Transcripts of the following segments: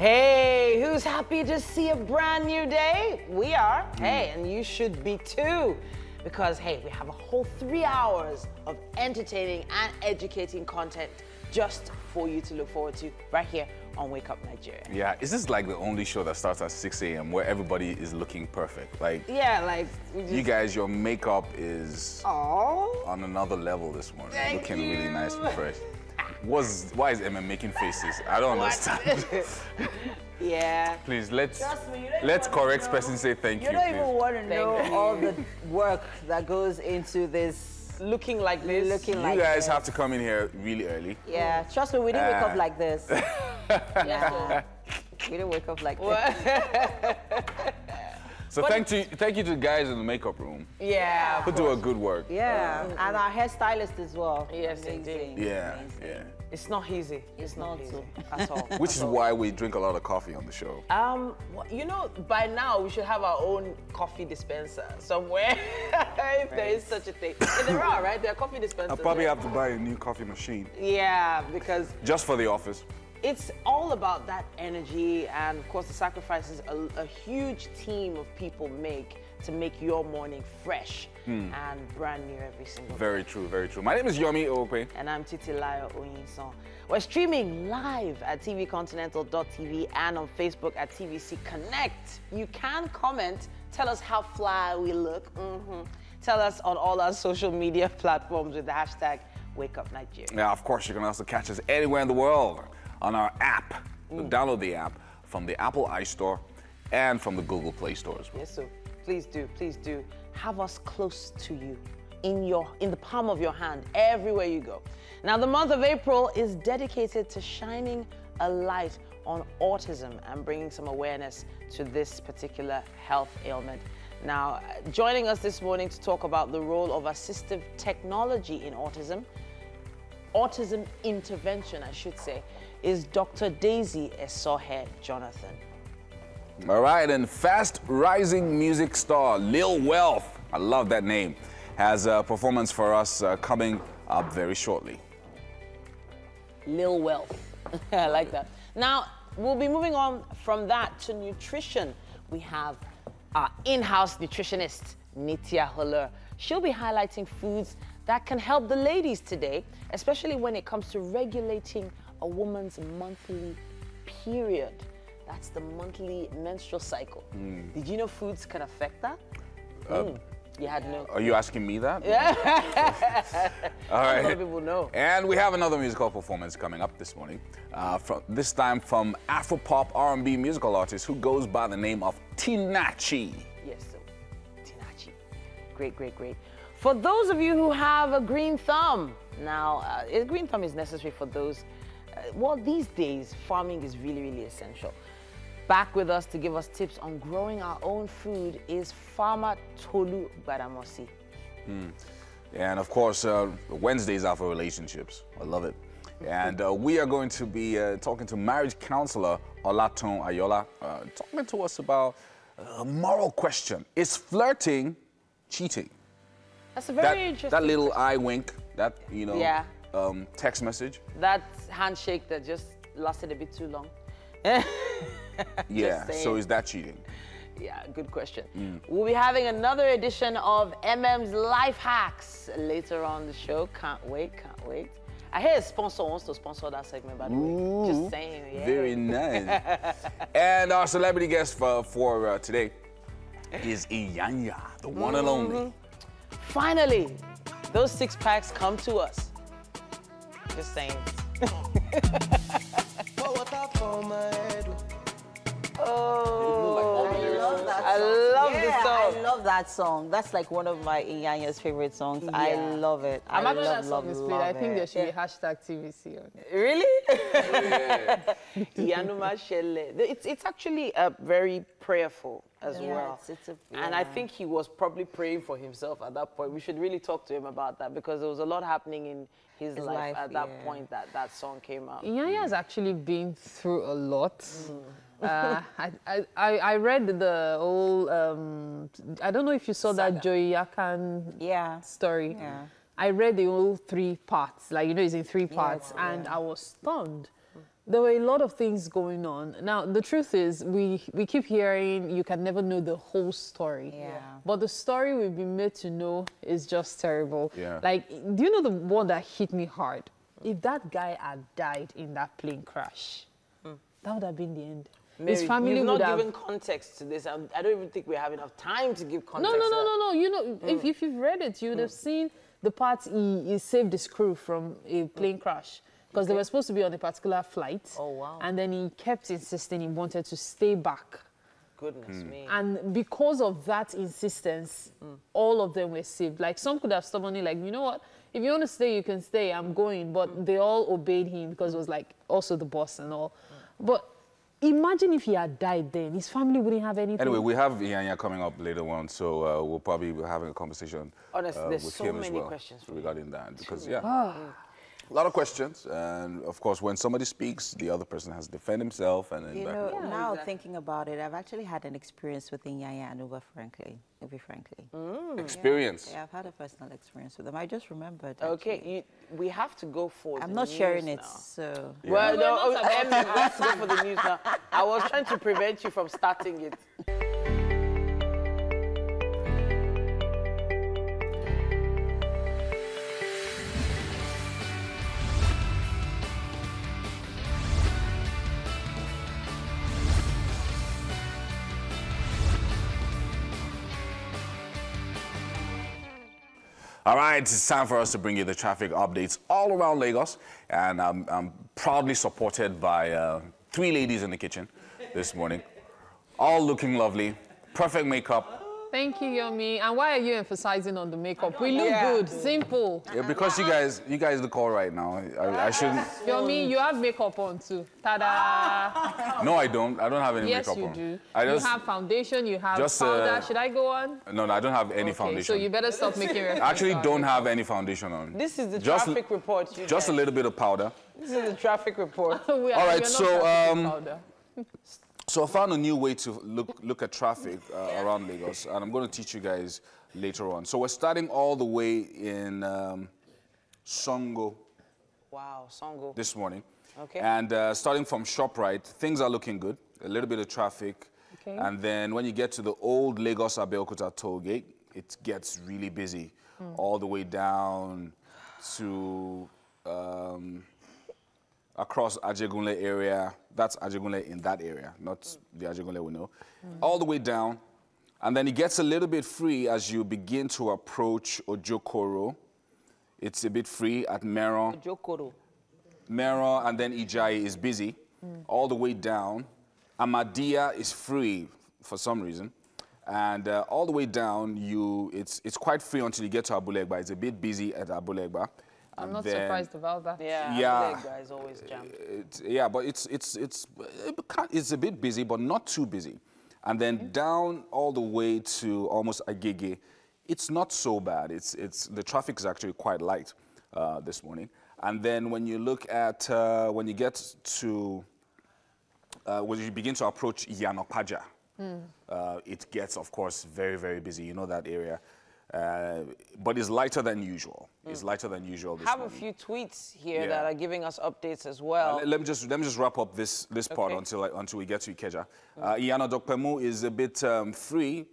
Hey, who's happy to see a brand new day? We are. Hey, and you should be too. Because, hey, we have a whole 3 hours of entertaining and educating content just for you to look forward to right here on Wake Up Nigeria. Yeah, is this like the only show that starts at 6 a.m. where everybody is looking perfect? Like, yeah, like you guys, your makeup is on another level this morning. Thank looking you. really nice and fresh. Why is Emma making faces? I don't understand. Yeah. Please, let's don't correct know. person say thank you. You don't please. even want to know Thank you. all the work that goes into this. Looking like this. Looking like You guys this. have to come in here really early. Yeah, trust me, we didn't wake up like this. Yeah. We didn't wake up like this. So thank you to the guys in the makeup room Yeah. who do a good work. Yeah, and our hairstylist as well. Yes, Amazing. indeed. Yeah, Amazing. yeah. It's not easy. It's not not easy so. at all. Which is why we drink a lot of coffee on the show. You know, by now we should have our own coffee dispenser somewhere, if there is such a thing. And there are, right? There are coffee dispensers. I'll probably right? have to buy a new coffee machine. Yeah, because Just for the office. it's all about that energy and, of course, the sacrifices a huge team of people make to make your morning fresh and brand new every single day. Very true, very true. My name is Yomi Ope. And I'm Titilayo Oyinson. We're streaming live at tvcontinental.tv and on Facebook at TVC Connect. You can comment, tell us how fly we look. Tell us on all our social media platforms with the hashtag WakeUpNigeria. Now, of course, you can also catch us anywhere in the world on our app. Download the app from the Apple iStore and from the Google Play Store as well. Yes, so please do have us close to you, in the palm of your hand, everywhere you go. Now, the month of April is dedicated to shining a light on autism and bringing some awareness to this particular health ailment. Now, joining us this morning to talk about the role of assistive technology in autism intervention, I should say, is Dr. Daisy Esohe Jonathan. All right, and fast rising music star Lil Wealth, I love that name, has a performance for us coming up very shortly. Lil Wealth. I like that. Now, we'll be moving on from that to nutrition. We have our in-house nutritionist, Nitya Holler. She'll be highlighting foods that can help the ladies today, especially when it comes to regulating a woman's monthly period. That's the monthly menstrual cycle. Did you know foods can affect that? You had no. Are you asking me that? Yeah. All right. A lot of people know. And we have another musical performance coming up this morning. This time from Afropop R&B musical artist who goes by the name of Tinachi. Yes, so Tinachi. Great, great, great. For those of you who have a green thumb, now, a green thumb is necessary for those. Well, these days, farming is really, really essential. Back with us to give us tips on growing our own food is farmer Tolu Badamosi. And of course, Wednesdays are for relationships. I love it. And we are going to be talking to marriage counselor Olaton Ayola, talking to us about a moral question. Is flirting cheating? That's a very interesting That little question. eye wink, that, you know, Yeah. text message. That handshake that just lasted a bit too long. Yeah, saying. so is that cheating? Yeah, good question. We'll be having another edition of MM's Life Hacks later on the show. Can't wait, can't wait. I hear a sponsor wants to sponsor that segment, by the way. Just saying, yeah. Very nice. And our celebrity guest for today is Iyanya, the one and only. Finally, those six packs come to us. Just saying. Oh, I love this song. I love that song. That's like one of my Inyanya's favorite songs. I Yeah. love it. I'm I after that love, song is love, played. I love think there it. should be hashtag TVC on it. Really? Yanuma Shelle. It's actually very prayerful as well. And I think he was probably praying for himself at that point. We should really talk to him about that because there was a lot happening in his life at that point that song came out. Inyanya has actually been through a lot. I read the whole, I don't know if you saw that Joey Yakan story. Yeah. I read the whole 3 parts, like, you know, it's in 3 parts, and I was stunned there were a lot of things going on. Now, the truth is, we keep hearing you can never know the whole story. Yeah. But the story we've been made to know is just terrible. Yeah. Like, do you know the one that hit me hard? If that guy had died in that plane crash, that would have been the end. Mary, His family you've would not have... given context to this. I don't even think we have enough time to give context. No. You know, if you've read it, you would have seen the part he saved his crew from a plane crash. Because they were supposed to be on a particular flight. Oh, wow. And then he kept insisting he wanted to stay back. Goodness me. And because of that insistence, all of them were saved. Like, some could have stubbornly, like, you know what? If you want to stay, you can stay. I'm going. But they all obeyed him because it was, like, also the boss and all. But imagine if he had died then. His family wouldn't have anything. Anyway, we have Iyanya coming up later on, so we'll probably be having a conversation Honestly, there's with so him as many well questions for you. regarding that. Because, a lot of questions. And, of course, when somebody speaks, the other person has to defend himself. And You then know, now exactly. thinking about it, I've actually had an experience with Inyanya and Uber, frankly. experience. Yeah, I've had a personal experience with them. I just remembered. Okay, we have to go for the I'm not news sharing it, now. so... Well, no, Emmy, we have to go for the news now. I was trying to prevent you from starting it. All right, it's time for us to bring you the traffic updates all around Lagos. And I'm proudly supported by 3 ladies in the kitchen this morning, all looking lovely, perfect makeup. Thank you, Yomi. And why are you emphasizing on the makeup? We look good, simple. Yeah, because you guys look all right now. I shouldn't. Yomi, you have makeup on too. Ta-da! No, I don't. I don't have any Yes, makeup you on. do. I just, You have foundation, you have just, powder. Should I go on? No, I don't have any Okay, foundation. so you better stop making reference. I actually don't have any foundation on. This is the Just- traffic report. You Just a guys. little bit of powder. This is the traffic report. All right, so, powder. So I found a new way to look at traffic around Lagos, and I'm going to teach you guys later on. So we're starting all the way in Songo Wow, Songo. this morning. Okay. And starting from ShopRite, things are looking good. A little bit of traffic. Okay. And then when you get to the old Lagos Abeokuta toll gate, it gets really busy all the way down to across Ajegunle area. That's Ajegunle in that area, not the Ajegunle we know. All the way down. And then it gets a little bit free as you begin to approach Ojokoro. It's a bit free at Meron. Jokoro. Meron and then Ijayi is busy. All the way down. Amadia is free for some reason. And all the way down, it's quite free until you get to Abulegba. It's a bit busy at Abulegba. I'm not surprised about that. Yeah. Guys always jammed. But it's a bit busy, but not too busy. And then down all the way to almost Agege, it's not so bad. The traffic is actually quite light this morning. And then when you look at when you get to when you begin to approach Yanopaja, it gets, of course, very, very busy. You know that area. But it's lighter than usual. It's lighter than usual this I have morning. a few tweets here Yeah. that are giving us updates as well. Let me just wrap up this part Okay. until we get to Ikeja. Iyana Dokpemu is a bit free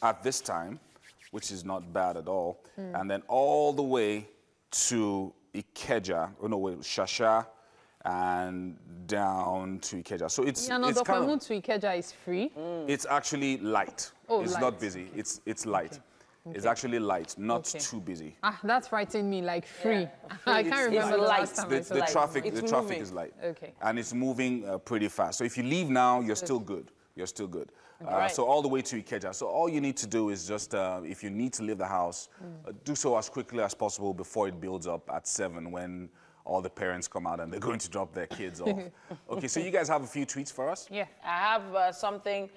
at this time, which is not bad at all. And then all the way to Ikeja, Shasha, and down to Ikeja. So it's kind of, to Ikeja is free. it's actually light. Oh, it's light. not busy. It's light. It's actually light, not too busy. Ah, that's frightening me, like free. I can't It's remember the light. last time The, I saw the it. traffic, It's the traffic moving. is light. Okay. And it's moving pretty fast. So if you leave now, you're still good. You're still good. Right. So all the way to Ikeja. So all you need to do is just, if you need to leave the house, do so as quickly as possible before it builds up at 7 when all the parents come out and they're going to drop their kids off. Okay, so you guys have a few tweets for us? Yeah. I have something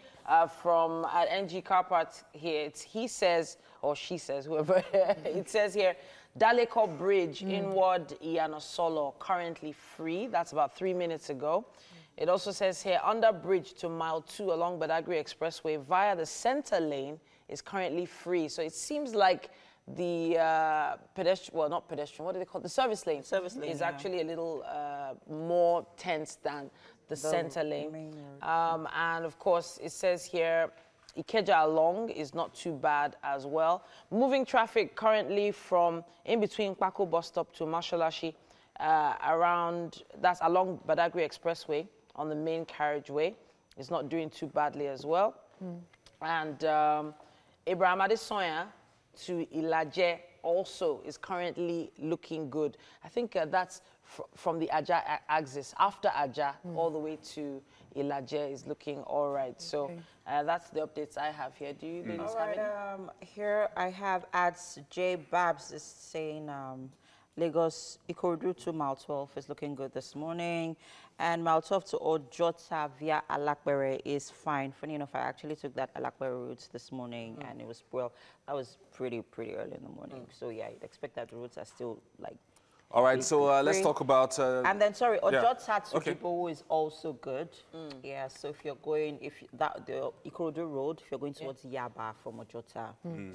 from at NG Car Parts here. He says, or she says, whoever. It says here, Daleko Bridge, inward Iyanosolo, currently free. That's about 3 minutes ago. It also says here, under bridge to mile 2 along Badagry Expressway via the center lane is currently free. So it seems like the pedestrian, well, not pedestrian, what do they call it? The service lane. Service lane, is yeah. actually a little more tense than the center lane. main road. And of course, it says here, Ikeja along is not too bad as well. Moving traffic currently from in between Kwako bus stop to Mashalashi, around, that's along Badagry Expressway on the main carriageway. It's not doing too badly as well. And Abraham Adesoya to Ilaje also is currently looking good. I think that's from the Aja axis. After Aja, all the way to Ilaje is looking all right. So that's the updates I have here. Do you ladies have any? Here I have ads. J Babs is saying Lagos Ikorodu to Mile 12 is looking good this morning. And Mile 12 to Ojota via Alakbere is fine. Funny enough, I actually took that Alakbere route this morning and it was, well, that was pretty early in the morning. So yeah, you'd expect that the routes are still like... All right, so let's talk about... and then, sorry, Ojota to Okay. Ibo is also good. Yeah, so if you're going, the Ikorodu road, if you're going towards Yaba from Ojota,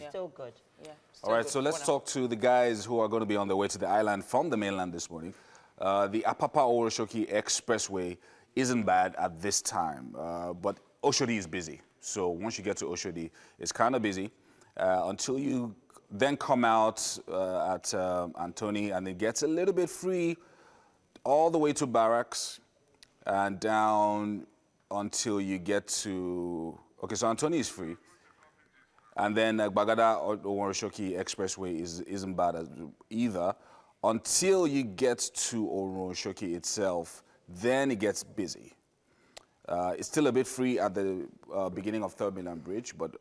still good. Yeah. All right, so let's talk to the guys who are going to be on their way to the island from the mainland this morning. The Apapa-Oroshoki Expressway isn't bad at this time, but Oshodi is busy. So once you get to Oshodi, it's kind of busy until you then come out at Antoni, and it gets a little bit free all the way to Barracks and down until you get to... Okay, so Antoni is free. And then Bagada-Oroshoki Expressway isn't bad either until you get to Oroshoki itself. Then it gets busy. It's still a bit free at the beginning of Third Mainland Bridge, but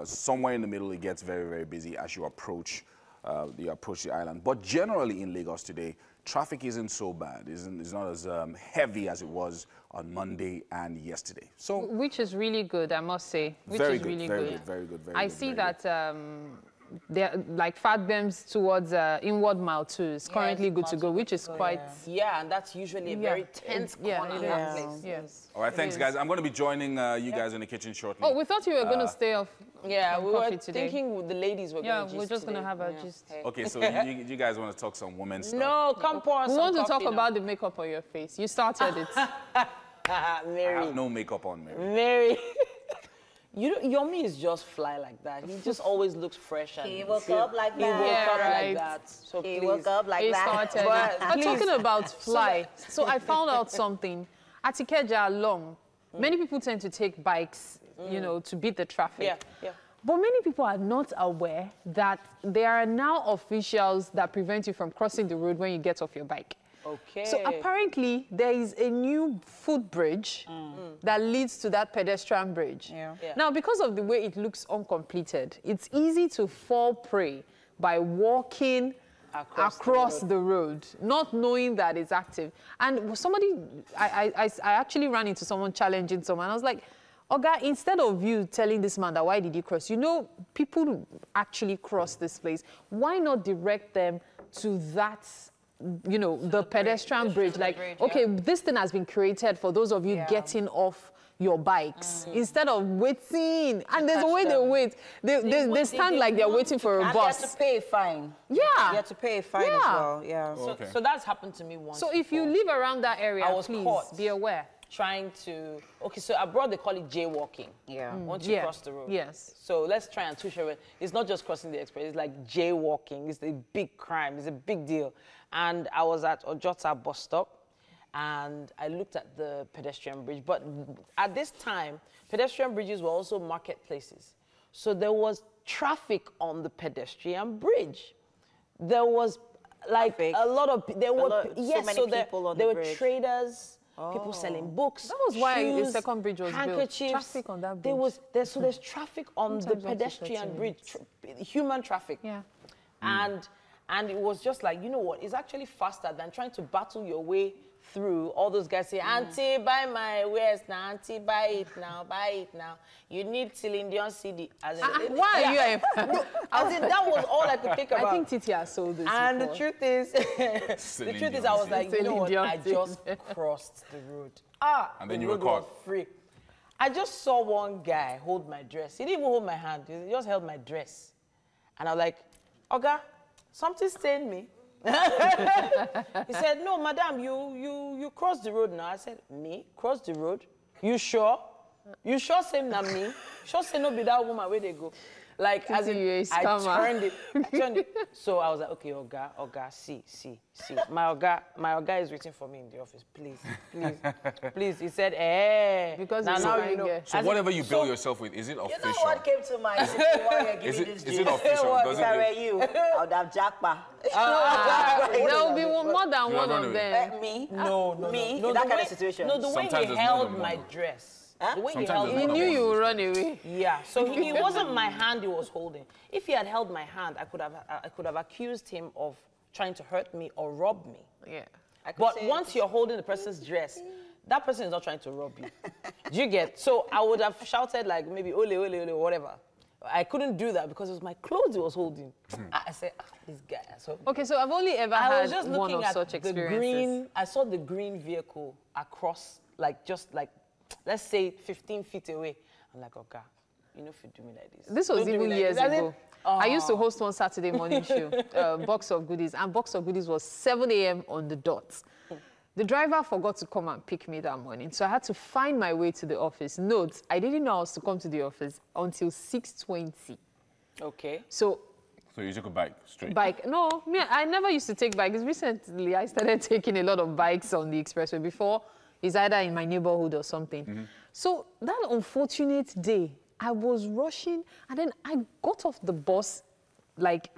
somewhere in the middle it gets very busy as you approach the island. But generally in Lagos today, traffic isn't so bad. It's not as heavy as it was on Monday and yesterday. So Which is really good, I must say. Which very is good, really very good. good, very good, very I good, see very that good. they're like Fatbems towards inward Mile 2 is currently good to go, which is quite... Yeah, and that's usually a very tense corner, it that is. place. Yes. All right, thanks, guys. I'm going to be joining you guys in the kitchen shortly. Oh, we thought you were going to stay off. Yeah, we were coffee today. thinking the ladies were going to Yeah, we're just going to have a gist. Okay, so you guys want to talk some women's stuff? No, come pour us We some want to talk coffee now. about the makeup on your face. You started it. I Mary. have no makeup on, Mary. Mary. Yomi is just fly like that. He just always looks fresh. And He woke good. up like He that. woke Yeah, up right. like that. So He please. woke up like It that. started. But I'm please. talking about fly. So I found out something. At Ikeja along, many people tend to take bikes, you know, to beat the traffic. Yeah, yeah. But many people are not aware that there are now officials that prevent you from crossing the road when you get off your bike. Okay. So apparently there is a new footbridge that leads to that pedestrian bridge. Yeah. Yeah. Now, because of the way it looks uncompleted, it's easy to fall prey by walking across the road, not knowing that it's active. And somebody, I actually ran into someone challenging someone. I was like, Oga, instead of you telling this man that why did he cross, you know, people actually cross this place. Why not direct them to that, you know, the pedestrian bridge? Like, okay, this thing has been created for those of you getting off your bikes instead of waiting. And there's a way they wait. They stand like they're waiting for a And you have bus. to pay a fine. Yeah. You have to pay a fine as Yeah. well. Yeah. Okay. So that's happened to me once. So if you before. live around that area, I was please caught. be aware. Trying to, okay, so abroad they call it jaywalking. Yeah. Once you cross the road. Yes. So let's try and touch it. It's not just crossing the express, it's like jaywalking. It's a big crime, it's a big deal. And I was at Ojota bus stop and I looked at the pedestrian bridge. But at this time, pedestrian bridges were also marketplaces. So there was traffic on the pedestrian bridge. There was like Traffic. a lot of, there were, so yes, many so there, people on there the were bridge. traders, people selling books. That was why the shoes, second bridge was built. handkerchiefs. Traffic on that There bridge. was there's traffic on the Sometimes up to pedestrian 30 bridge, human traffic. Yeah. And it was just like, you know what? It's actually faster than trying to battle your way through. All those guys say, Auntie, buy my wares now. Auntie, buy it now. Buy it now. You need till Indian CD. As in, Why are you? as in, that was all I could think about. I think Titi has sold this And the before. truth is, the truth is, I was like, you know what? I just crossed the road. And then the you were road was caught. free. I just saw one guy hold my dress. He didn't even hold my hand. He just held my dress. And I was like, Oga, something stained me. He said, no, madam, you crossed the road now. I said, me? Cross the road? You sure? You sure say na me? Sure say no be that woman where they go? Like, as in, I turned it. So I was like, okay, Oga, see. My Oga is waiting for me in the office. Please. He said, Because now you know. So whatever you bill yourself with, is it official? You know what came to mind while you're giving this Is it official? If I were you, I would have jackpot. There will be more than one of them. Me? No. That kind of situation. No, the way Sometimes he there's more held than my one. dress. Huh? The way he Sometimes held there's He more knew than you one. would run away. Yeah, so it wasn't my hand he was holding. If he had held my hand, I could have accused him of trying to hurt me or rob me. Yeah. But once you're holding the person's dress, that person is not trying to rob you. Do you get? So I would have shouted like maybe ole, whatever. I couldn't do that because it was my clothes he was holding. I said, this guy. So Okay, so I've only ever I was had just one looking of at such the experiences. green. I saw the green vehicle across, let's say 15 feet away. I'm like, okay, you know if you do me like this. This was Don't do even me like years this. I ago. said, I used to host one Saturday morning show, Box of Goodies, and Box of Goodies was 7 a.m. on the dot. The driver forgot to come and pick me that morning, so I had to find my way to the office. Note, I didn't know I was to come to the office until 6:20. Okay. So So you took a bike straight? bike, no, me, I never used to take bikes. Recently, I started taking a lot of bikes on the expressway. Before, it's either in my neighborhood or something. So that unfortunate day, I was rushing, and then I got off the bus like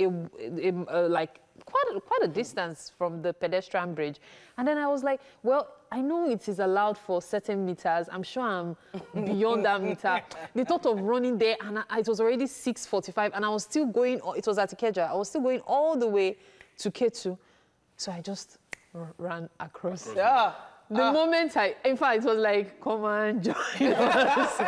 quite a distance from the pedestrian bridge, and then I was like, well, I know it is allowed for certain meters. I'm sure I'm beyond that meter. The thought of running there, and it was already 6:45, and I was still going. It was at Ikeja. I was still going all the way to K2, so I just ran across. Yeah. The moment in fact, it was like, come and join us.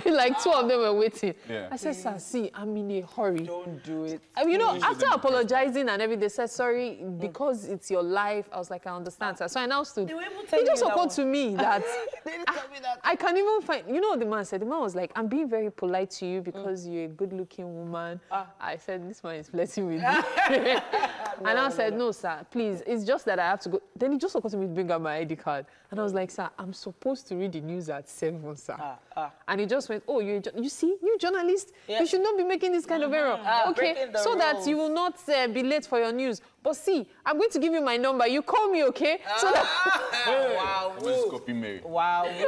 Like two of them were waiting. Yeah. I said, sir, see, I'm in a hurry. Don't do it. You know, after apologizing and everything, they said, sorry, because it's your life. I was like, I understand, sir. So I now stood. They were able to It tell just you that occurred one. to me that They didn't tell me that. I can't even find, you know what the man said? The man was like, I'm being very polite to you because you're a good-looking woman. I said, this man is flirting with me. And I said, no, sir, please. It's just that I have to go. Then he just occurred to me to bring out my ID card. And I was like, sir, I'm supposed to read the news at 7, sir. And he just went, oh, you see, you journalist, Yeah. you should not be making this kind of error. Okay, breaking the so that rules. you will not be late for your news. But see, I'm going to give you my number. You call me, okay? So that Wow. Let me just copy Mary. Wow. he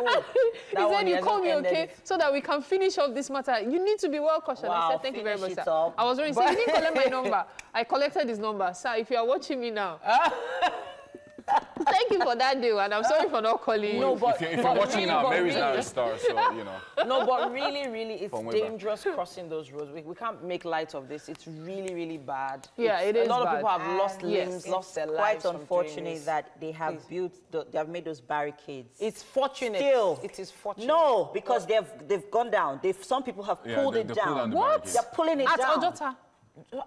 said, you call me, okay? So that we can finish off this matter. You need to be well cautious. I Wow, said, thank you very much, finish sir. it up. I was already saying, you didn't collect my number. I collected his number. Sir, if you are watching me now, thank you for that deal, and I'm sorry for not calling you. No, but If you're watching now, but Mary's now really- a star, so, you know. No, but really, it's From way back. dangerous crossing those roads. We can't make light of this. It's really bad. Yeah, It's- it is A lot bad. of people have lost And limbs, it's lost their lives. quite from doing unfortunate this. that they have they have made those barricades. It's fortunate. Still. It is fortunate. No, because they've gone down. Some people have Yeah, pulled they it pulled down. down the What? barricades. They're pulling it At down. Ojota.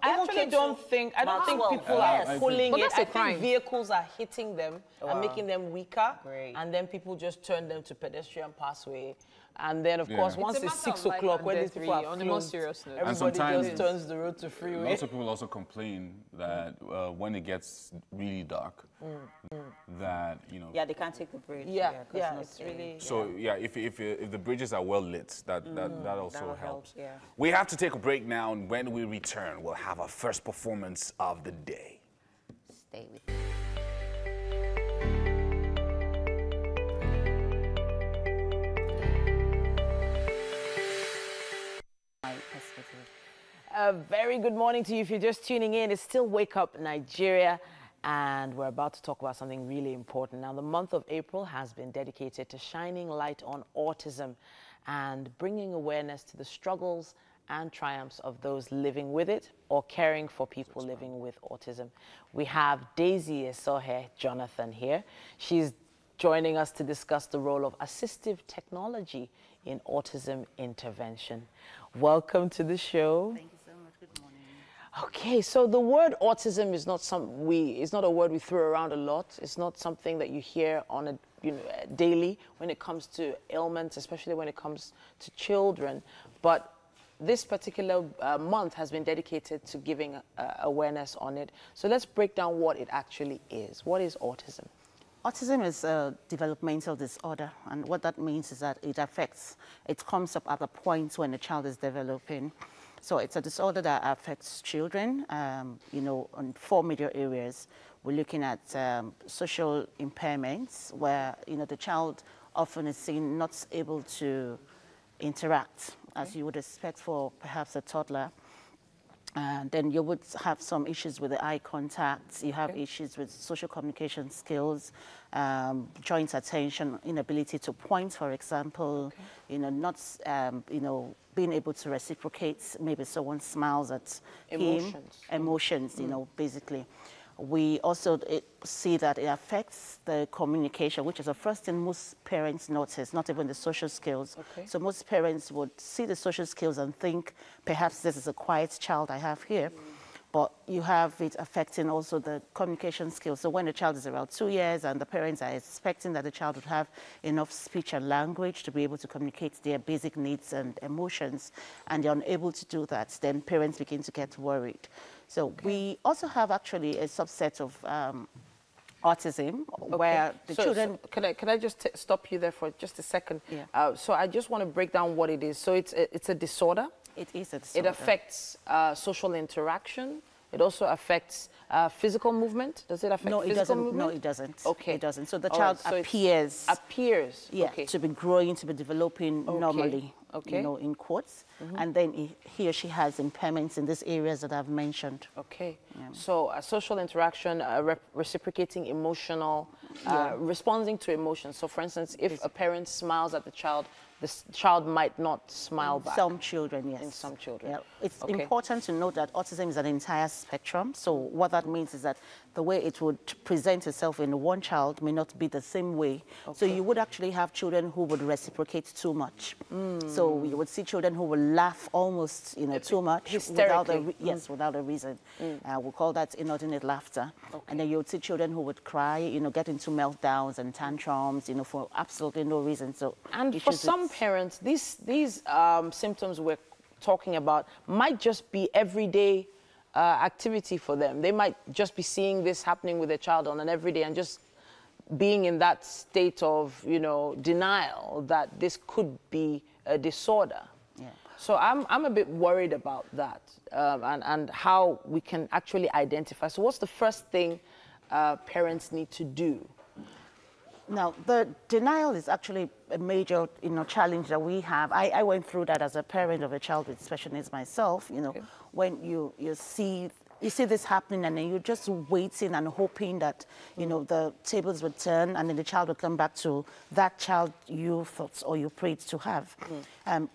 I Even actually came don't to think Maxwell. people Yes. are pulling But it. that's a I crime. think vehicles are hitting them and making them weaker. Great. And then people just turn them to pedestrian passway. And then, of Yeah. course, It's once a it's matter 6 of life o'clock, and when death, these people really, are on a more closed, serious note. everybody sometimes- just turns the road to freeway. Lots of people also complain that when it gets really dark, that, you know. Yeah, they can't take the bridge. Yeah, 'cause yeah, no it's space. really... So yeah, if the bridges are well lit, that also that'll helps. help, yeah. We have to take a break now, and when we return, we'll have our first performance of the day. Stay with me. My perspective. A very good morning to you. If you're just tuning in, it's still Wake Up Nigeria, and we're about to talk about something really important. Now, the month of April has been dedicated to shining light on autism and bringing awareness to the struggles and triumphs of those living with it or caring for people living with autism. We have Daisy Esohe Jonathan here. She's joining us to discuss the role of assistive technology in autism intervention. Welcome to the show. Thank you so much. Good morning. Okay, so the word autism is not it's not a word we throw around a lot. It's not something that you hear on a daily when it comes to ailments, especially when it comes to children. But this particular month has been dedicated to giving awareness on it. So let's break down what it actually is. What is autism? Autism is a developmental disorder, and what that means is that it comes up at a point when the child is developing. So it's a disorder that affects children, you know, on 4 major areas. We're looking at social impairments, where, you know, the child often is seen not able to interact, as you would expect for perhaps a toddler. And then you would have some issues with the eye contact. You have issues with social communication skills, joint attention, inability to point, for example. You know, not, you know, being able to reciprocate. Maybe someone smiles at him. Emotions, you know, basically. We also see that it affects the communication, which is the first thing most parents notice, not even the social skills. So most parents would see the social skills and think, perhaps this is a quiet child I have here. But you have it affecting also the communication skills. So when the child is around 2 years and the parents are expecting that the child would have enough speech and language to be able to communicate their basic needs and emotions, and they're unable to do that, then parents begin to get worried. So we also have actually a subset of autism where the children... So can I just stop you there for just a second? So I just want to break down what it is. So it's a disorder. It is a disorder. It affects social interaction. It also affects physical movement. Does it affect physical movement? No, it doesn't. Okay. It doesn't. So the child appears... Appears. Yeah, to be growing, to be developing normally, you know, in quotes. And then he or she has impairments in these areas that I've mentioned. So social interaction, reciprocating emotional, responding to emotions. So for instance, if a parent smiles at the child might not smile back. Some children, yes. In some children. Yeah. It's important to note that autism is an entire spectrum. So what that means is that the way it would present itself in one child may not be the same way. So you would actually have children who would reciprocate too much. So you would see children who will laugh almost, you know, too much without a reason. We'll call that inordinate laughter. And then you would see children who would cry, you know, get into meltdowns and tantrums, you know, for absolutely no reason. So for some parents, these symptoms we're talking about might just be everyday activity for them. They might just be seeing this happening with their child on an everyday and just being in that state of, you know, denial that this could be a disorder. So I'm a bit worried about that and how we can actually identify. So what's the first thing parents need to do? Now, the denial is actually a major, you know, challenge that we have. I went through that as a parent of a child with special needs myself, you know, when you see this happening and then you're just waiting and hoping that, you know, the tables would turn and then the child would come back to that child you thought or you prayed to have.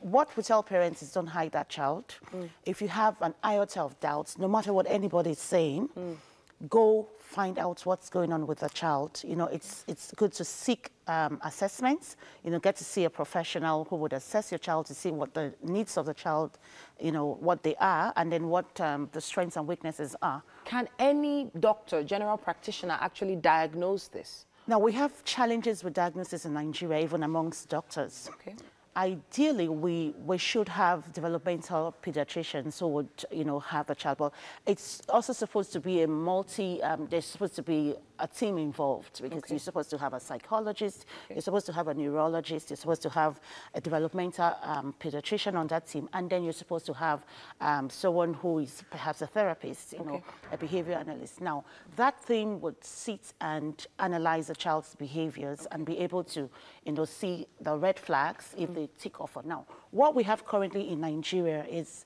What we tell parents is don't hide that child. If you have an iota of doubts, no matter what anybody is saying, go find out what's going on with the child. You know, it's good to seek assessments, you know, get to see a professional who would assess your child to see what the needs of the child, you know, what they are, and then what the strengths and weaknesses are. Can any doctor, general practitioner, actually diagnose this? Now, we have challenges with diagnosis in Nigeria, even amongst doctors. Ideally, we should have developmental pediatricians who would, you know, have a child. But it's also supposed to be a there's supposed to be a team involved because you're supposed to have a psychologist, you're supposed to have a neurologist, you're supposed to have a developmental pediatrician on that team, and then you're supposed to have someone who is perhaps a therapist, you know, a behavior analyst. Now, that team would sit and analyze a child's behaviors and be able to, you know, see the red flags if they tick off. Now, what we have currently in Nigeria is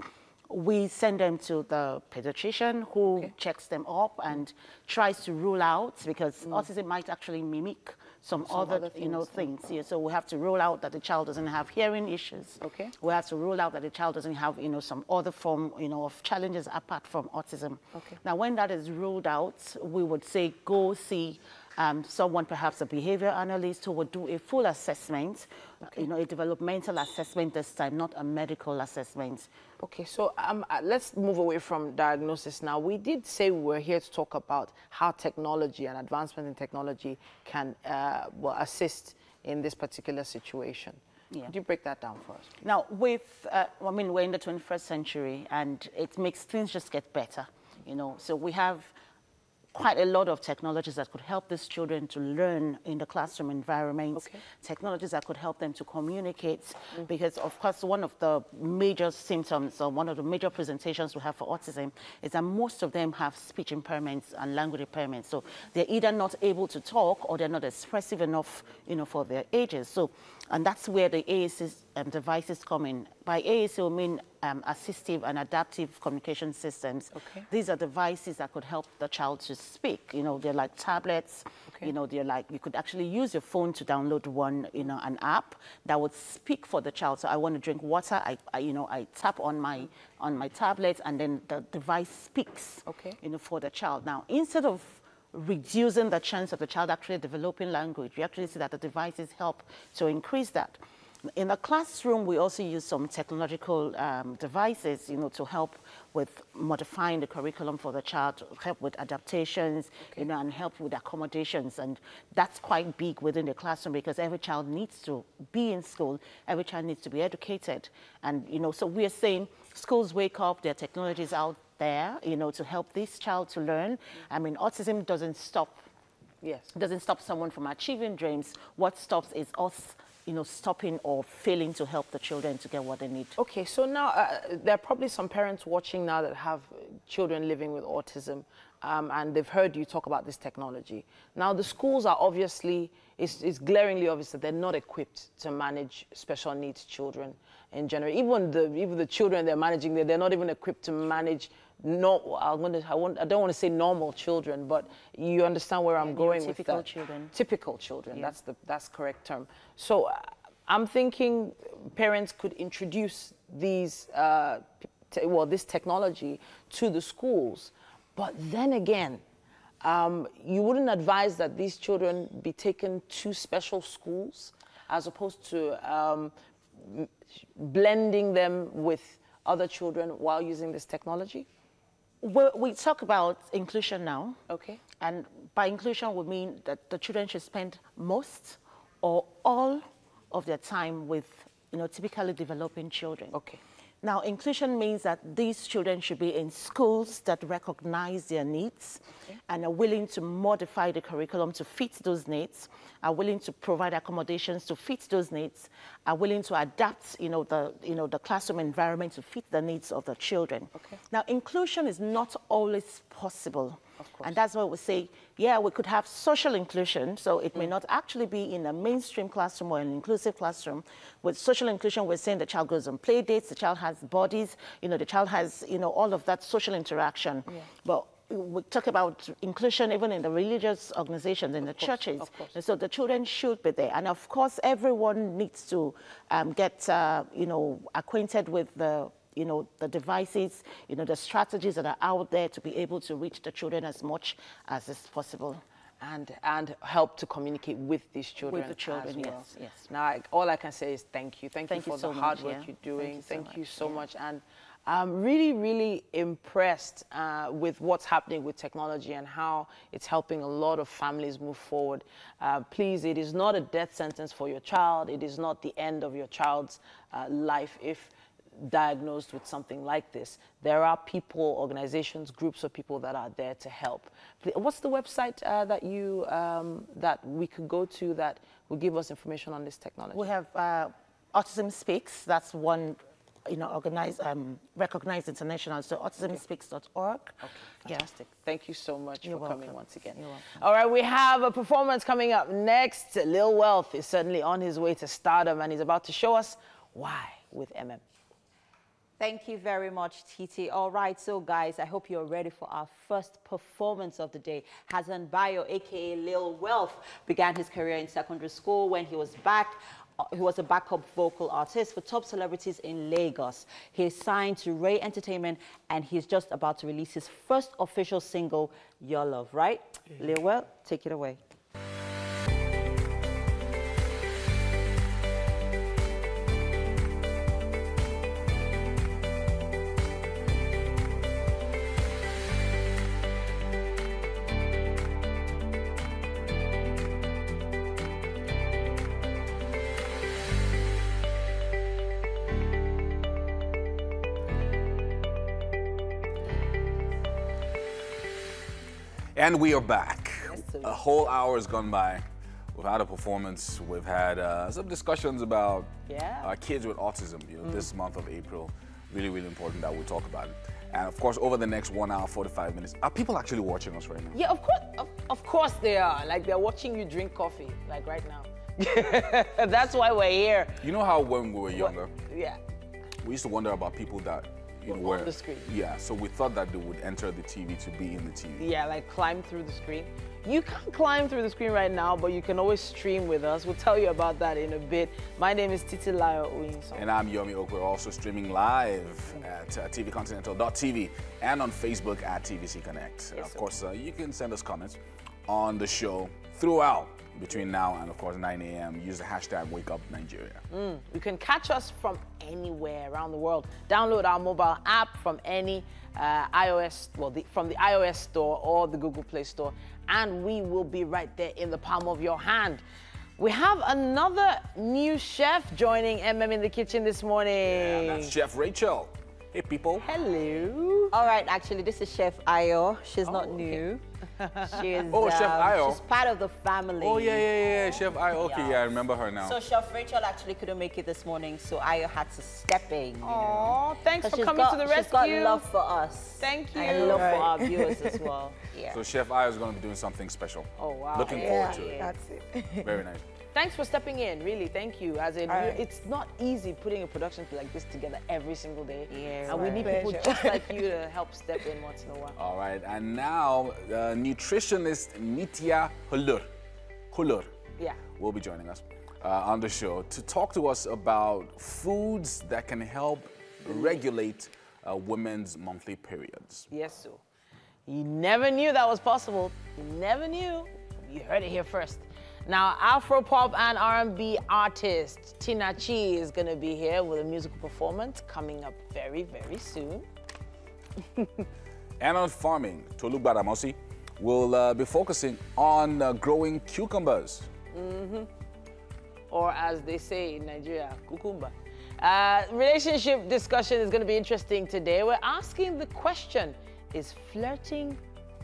we send them to the pediatrician who checks them up and tries to rule out, because autism might actually mimic some other you know, things. So we have to rule out that the child doesn't have hearing issues. We have to rule out that the child doesn't have, you know, some other form, you know, of challenges apart from autism. Now, when that is ruled out, we would say go see someone, perhaps a behavior analyst, who would do a full assessment, you know, a developmental assessment this time, not a medical assessment. So let's move away from diagnosis now. We did say we were here to talk about how technology and advancement in technology can well, assist in this particular situation. Yeah. Could you break that down for us? Now, with, I mean, we're in the 21st century, and it makes things just get better, you know. So we have quite a lot of technologies that could help these children to learn in the classroom environment, technologies that could help them to communicate, because of course one of the major symptoms or one of the major presentations we have for autism is that most of them have speech impairments and language impairments. So they're either not able to talk or they're not expressive enough, you know, for their ages. So, and that's where the AAC devices come in. By AAC, we mean assistive and adaptive communication systems. These are devices that could help the child to speak. You know, they're like tablets. You know, they're like, you could actually use your phone to download one, you know, an app that would speak for the child. So I want to drink water. I tap on my tablet, and then the device speaks. You know, for the child. Now, instead of reducing the chance of the child actually developing language, we actually see that the devices help to increase that. In the classroom, we also use some technological devices, you know, to help with modifying the curriculum for the child, to help with adaptations, you know, and help with accommodations. And that's quite big within the classroom because every child needs to be in school, every child needs to be educated. And, you know, so we are saying schools wake up, there are technologies out there, you know, to help this child to learn. I mean, autism doesn't stop. It doesn't stop someone from achieving dreams. What stops is us, you know, stopping or failing to help the children to get what they need. Okay, so now there are probably some parents watching now that have children living with autism, and they've heard you talk about this technology. Now, the schools are obviously, it's glaringly obvious that they're not equipped to manage special needs children in general. Even the children they're managing, they're not even equipped to manage. No, I don't want to say normal children, but you understand where I'm going with that. Typical children. Typical children. Yeah. That's correct term. So I'm thinking parents could introduce these this technology to the schools, but then again, you wouldn't advise that these children be taken to special schools as opposed to blending them with other children while using this technology? Well, we talk about inclusion now. Okay. And by inclusion, we mean that the children should spend most or all of their time with, you know, typically developing children. Okay. Now, inclusion means that these children should be in schools that recognize their needs and are willing to modify the curriculum to fit those needs, are willing to provide accommodations to fit those needs, are willing to adapt, the classroom environment to fit the needs of the children. Okay. Now, inclusion is not always possible. Of course. And that's why we say, yeah, we could have social inclusion, so it may not actually be in a mainstream classroom or an inclusive classroom. With social inclusion, we're saying the child goes on play dates, the child has bodies, the child has, all of that social interaction. Yeah. But we talk about inclusion even in the religious organizations, in the churches. Of course. And so the children should be there. And of course, everyone needs to get, acquainted with the devices, the strategies that are out there to be able to reach the children as much as is possible. And help to communicate with these children. With the children, as well. yes. Now, all I can say is thank you. Thank you for the hard work you're doing. Thank you so much. And I'm really, really impressed with what's happening with technology and how it's helping a lot of families move forward. Please, it is not a death sentence for your child. It is not the end of your child's life if diagnosed with something like this. There are people, organizations, groups of people that are there to help. What's the website that we could go to that will give us information on this technology? We have Autism Speaks. That's one, recognized international. So autismspeaks.org. Okay, fantastic. Yeah. Thank you so much for coming once again. You're welcome. All right, we have a performance coming up next. Lil Wealth is certainly on his way to stardom, and he's about to show us why with MM. Thank you very much, Titi. All right, so guys, I hope you're ready for our first performance of the day. Hassan Bayo, aka Lil Wealth, began his career in secondary school when he was a backup vocal artist for top celebrities in Lagos. He is signed to Ray Entertainment, and he's just about to release his first official single, Your Love, right? Lil Wealth, take it away. And we are back. Yes, sir. A whole hour has gone by. We've had a performance. We've had some discussions about kids with autism. You know, this month of April, really, really important that we talk about it. And of course, over the next 1 hour, 45 minutes, are people actually watching us right now? Yeah, of course they are. Like, they're watching you drink coffee, like right now. That's why we're here. You know how when we were younger, Yeah. we used to wonder about people that, you know, were on the screen. Yeah, so we thought that they would enter the TV to be in the TV. Yeah, like climb through the screen. You can't climb through the screen right now, but you can always stream with us. We'll tell you about that in a bit. My name is Titilayo Oyinso. And I'm Yomi Oak. We're also streaming live at tvcontinental.tv and on Facebook at TVC Connect. Yes, of course, you can send us comments on the show throughout between now and, of course, 9 a.m. Use the hashtag WakeUpNigeria. You can catch us from anywhere around the world. Download our mobile app from any iOS, from the iOS store or the Google Play Store, and we will be right there in the palm of your hand. We have another new chef joining MM in the kitchen this morning. Yeah, that's Chef Rachel. Hey, people. Hello. All right, actually, this is Chef Ayo. She's not new. She's, Chef Ayo. She's part of the family. Oh, yeah. Chef I. Okay, yeah, I remember her now. So Chef Rachel actually couldn't make it this morning, so Ayo had to step in. Oh, thanks for coming to the rescue. She's got love for us. Thank you. And love for our viewers as well. Yeah. So Chef I is going to be doing something special. Oh, wow. Looking forward to it. That's it. Very nice. Thanks for stepping in, really, thank you. As in, it's not easy putting a production like this together every single day. Yeah, and we need people just like you to help step in once in a while. All right, and now nutritionist Nitya Hulur will be joining us on the show to talk to us about foods that can help regulate women's monthly periods. Yes, sir. You never knew that was possible. You never knew. You heard it here first. Now, Afro-pop and R&B artist Tina Chi is going to be here with a musical performance coming up very, very soon. And on farming, Tolu Gbadamosi will be focusing on growing cucumbers. Or as they say in Nigeria, cucumber. Relationship discussion is going to be interesting today. We're asking the question, is flirting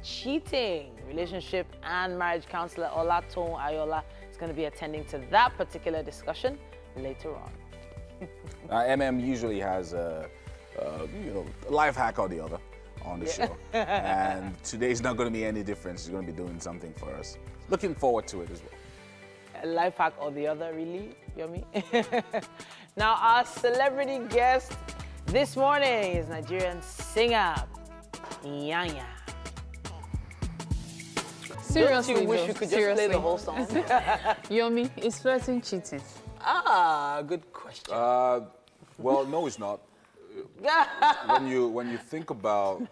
cheating? Relationship and marriage counselor Olaton Ayola is going to be attending to that particular discussion later on. MM usually has a life hack or the other on the show. And today's not going to be any different. She's going to be doing something for us. Looking forward to it as well. A life hack or the other, really, Yomi? Now, our celebrity guest this morning is Nigerian singer Nyanya. Seriously, Don't you wish you could just play the whole song? Yomi, is flirting cheating? Ah, good question. Well, no, it's not. When you think about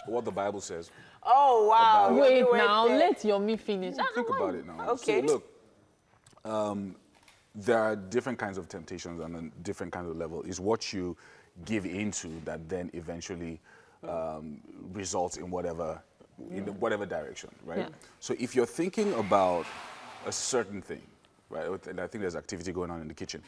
what the Bible says. Oh, wow. About- Wait now, let Yomi finish. Think about it now. Okay. See, look, there are different kinds of temptations and then different kinds of level. It's what you give into that then eventually results in whatever direction, right? Yeah. So if you're thinking about a certain thing, right, and I think there's activity going on in the kitchen.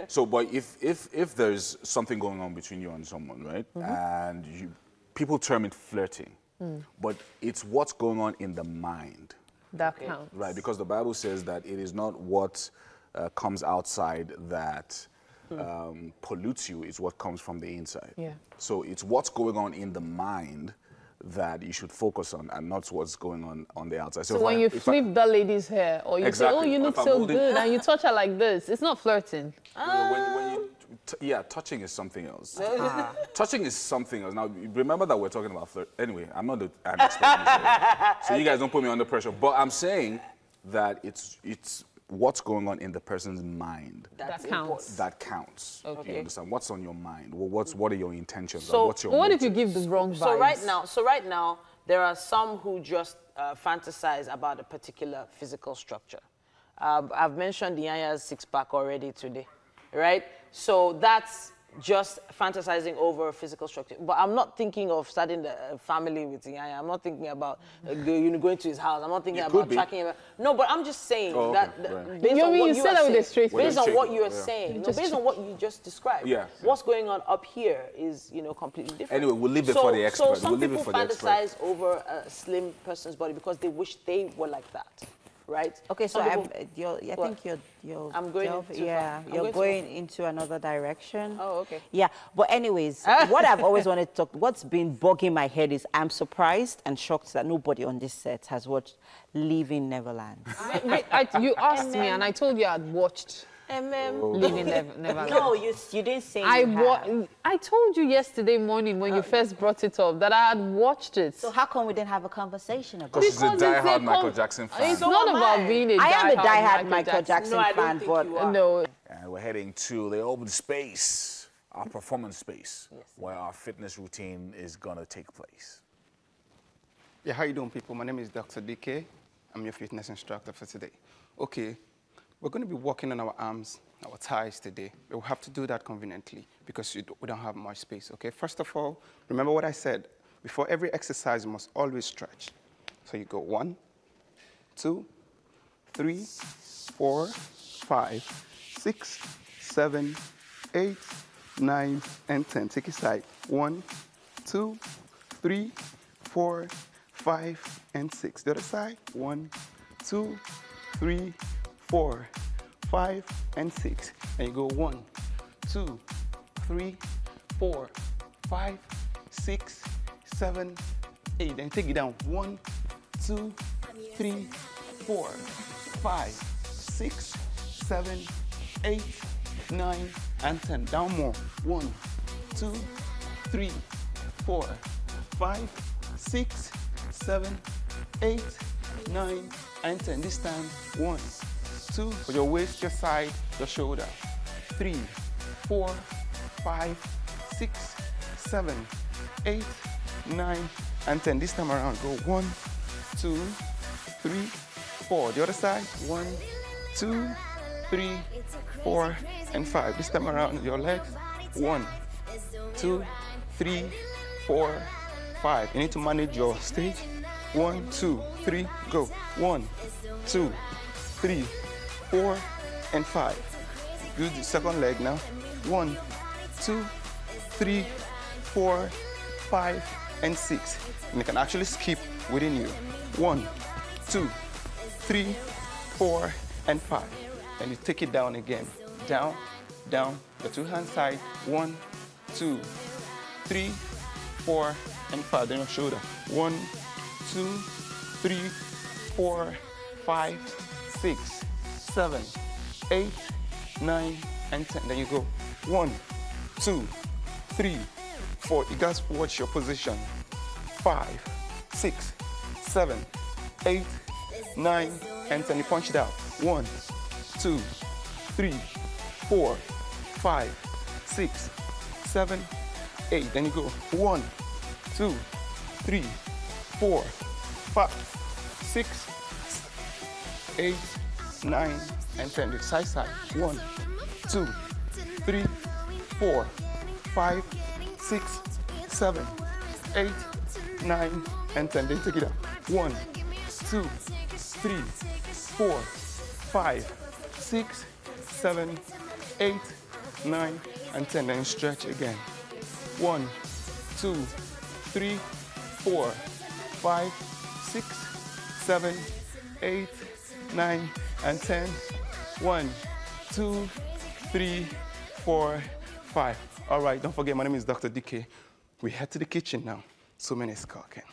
So, but if there's something going on between you and someone, right, and people term it flirting, but it's what's going on in the mind. That counts. Right, because the Bible says that it is not what comes outside that pollutes you, it's what comes from the inside. Yeah. So it's what's going on in the mind that you should focus on and not what's going on the outside. So when you flip that lady's hair or you say, oh, you look so good, and you touch her like this, it's not flirting. Touching is something else. Touching is something else. Now, remember that we're talking about flirt. Anyway, I'm not an expert. So you guys don't put me under pressure. But I'm saying that it's what's going on in the person's mind. That counts. That counts. Okay. You understand? What's on your mind? What are your intentions? So what's your What if motive? you give the wrong vibes? So right now, there are some who just fantasize about a particular physical structure. I've mentioned Nyanya's six-pack already today, right? So that's just fantasizing over physical structure. But I'm not thinking of starting a family with Yaya. I'm not thinking about going to his house. I'm not thinking about tracking him. No, but I'm just saying that based on what you are saying, based on what you are saying, based on what you just described, what's going on up here is, you know, completely different. Anyway, we'll leave it for the experts. So some people fantasize over a slim person's body because they wish they were like that. Right. Okay, so I think you're I'm going you're going into another direction. Oh, okay. Yeah, but anyways, what I've always wanted to talk, what's been bugging my head is I'm surprised and shocked that nobody on this set has watched Leaving Neverland. You asked me, and I told you I'd watched Leaving Neverland. No, you didn't say I told you yesterday morning when you first brought it up that I had watched it. So how come we didn't have a conversation about it? Because she's a diehard Michael Jackson fan. It's not about being a diehard I am a diehard Michael Jackson fan, but no. And we're heading to the open space, our performance space, where our fitness routine is going to take place. Yeah, how you doing, people? My name is Dr. DK. I'm your fitness instructor for today. Okay. We're going to be working on our arms, our thighs today. We'll have to do that conveniently because we don't have much space, okay? First of all, remember what I said. Before every exercise, you must always stretch. So you go 1, 2, 3, 4, 5, 6, 7, 8, 9, and 10. Take a side. 1, 2, 3, 4, 5, and 6. The other side. 1, 2, 3, 4, 5, and 6. And you go 1, 2, 3, 4, 5, 6, 7, 8. Then take it down. 1, 2, 3, 4, 5, 6, 7, 8, 9, and 10. Down more. 1, 2, 3, 4, 5, 6, 7, 8, 9, and 10. This time, 1, 2, for your waist, your side, your shoulder. 3, 4, 5, 6, 7, 8, 9, and 10. This time around, go 1, 2, 3, 4. The other side, 1, 2, 3, 4, and 5. This time around, your legs, 1, 2, 3, 4, 5. You need to manage your stage. 1, 2, 3, go. 1, 2, 3, 4, and 5. Do the second leg now. 1, 2, 3, 4, 5, and 6. And you can actually skip within you. 1, 2, 3, 4, and 5. And you take it down again. Down, down. The two hand side. 1, 2, 3, 4, and 5. Then your shoulder. 1, 2, 3, 4, 5, 6, 7, 8, 9, and 10. Then you go 1, 2, 3, 4. You guys watch your position. 5, 6, 7, 8, 9, and 10. You punch it out. 1, 2, 3, 4, 5, 6, 7, 8. Then you go 1, 2, 3, 4, 5, 6, 8, 9, and 10. The side side. 1, 2, 3, 4, 5, 6, 7, 8, 9, and 10. Then take it up. 1, 2, 3, 4, 5, 6, 7, 8, 9, and 10. Then stretch again. 1, 2, 3, 4, 5, 6, 7, 8, 9, and 10. 1, 2, 3, 4, 5. All right, don't forget, my name is Dr. DK. We head to the kitchen now. So many is cooking.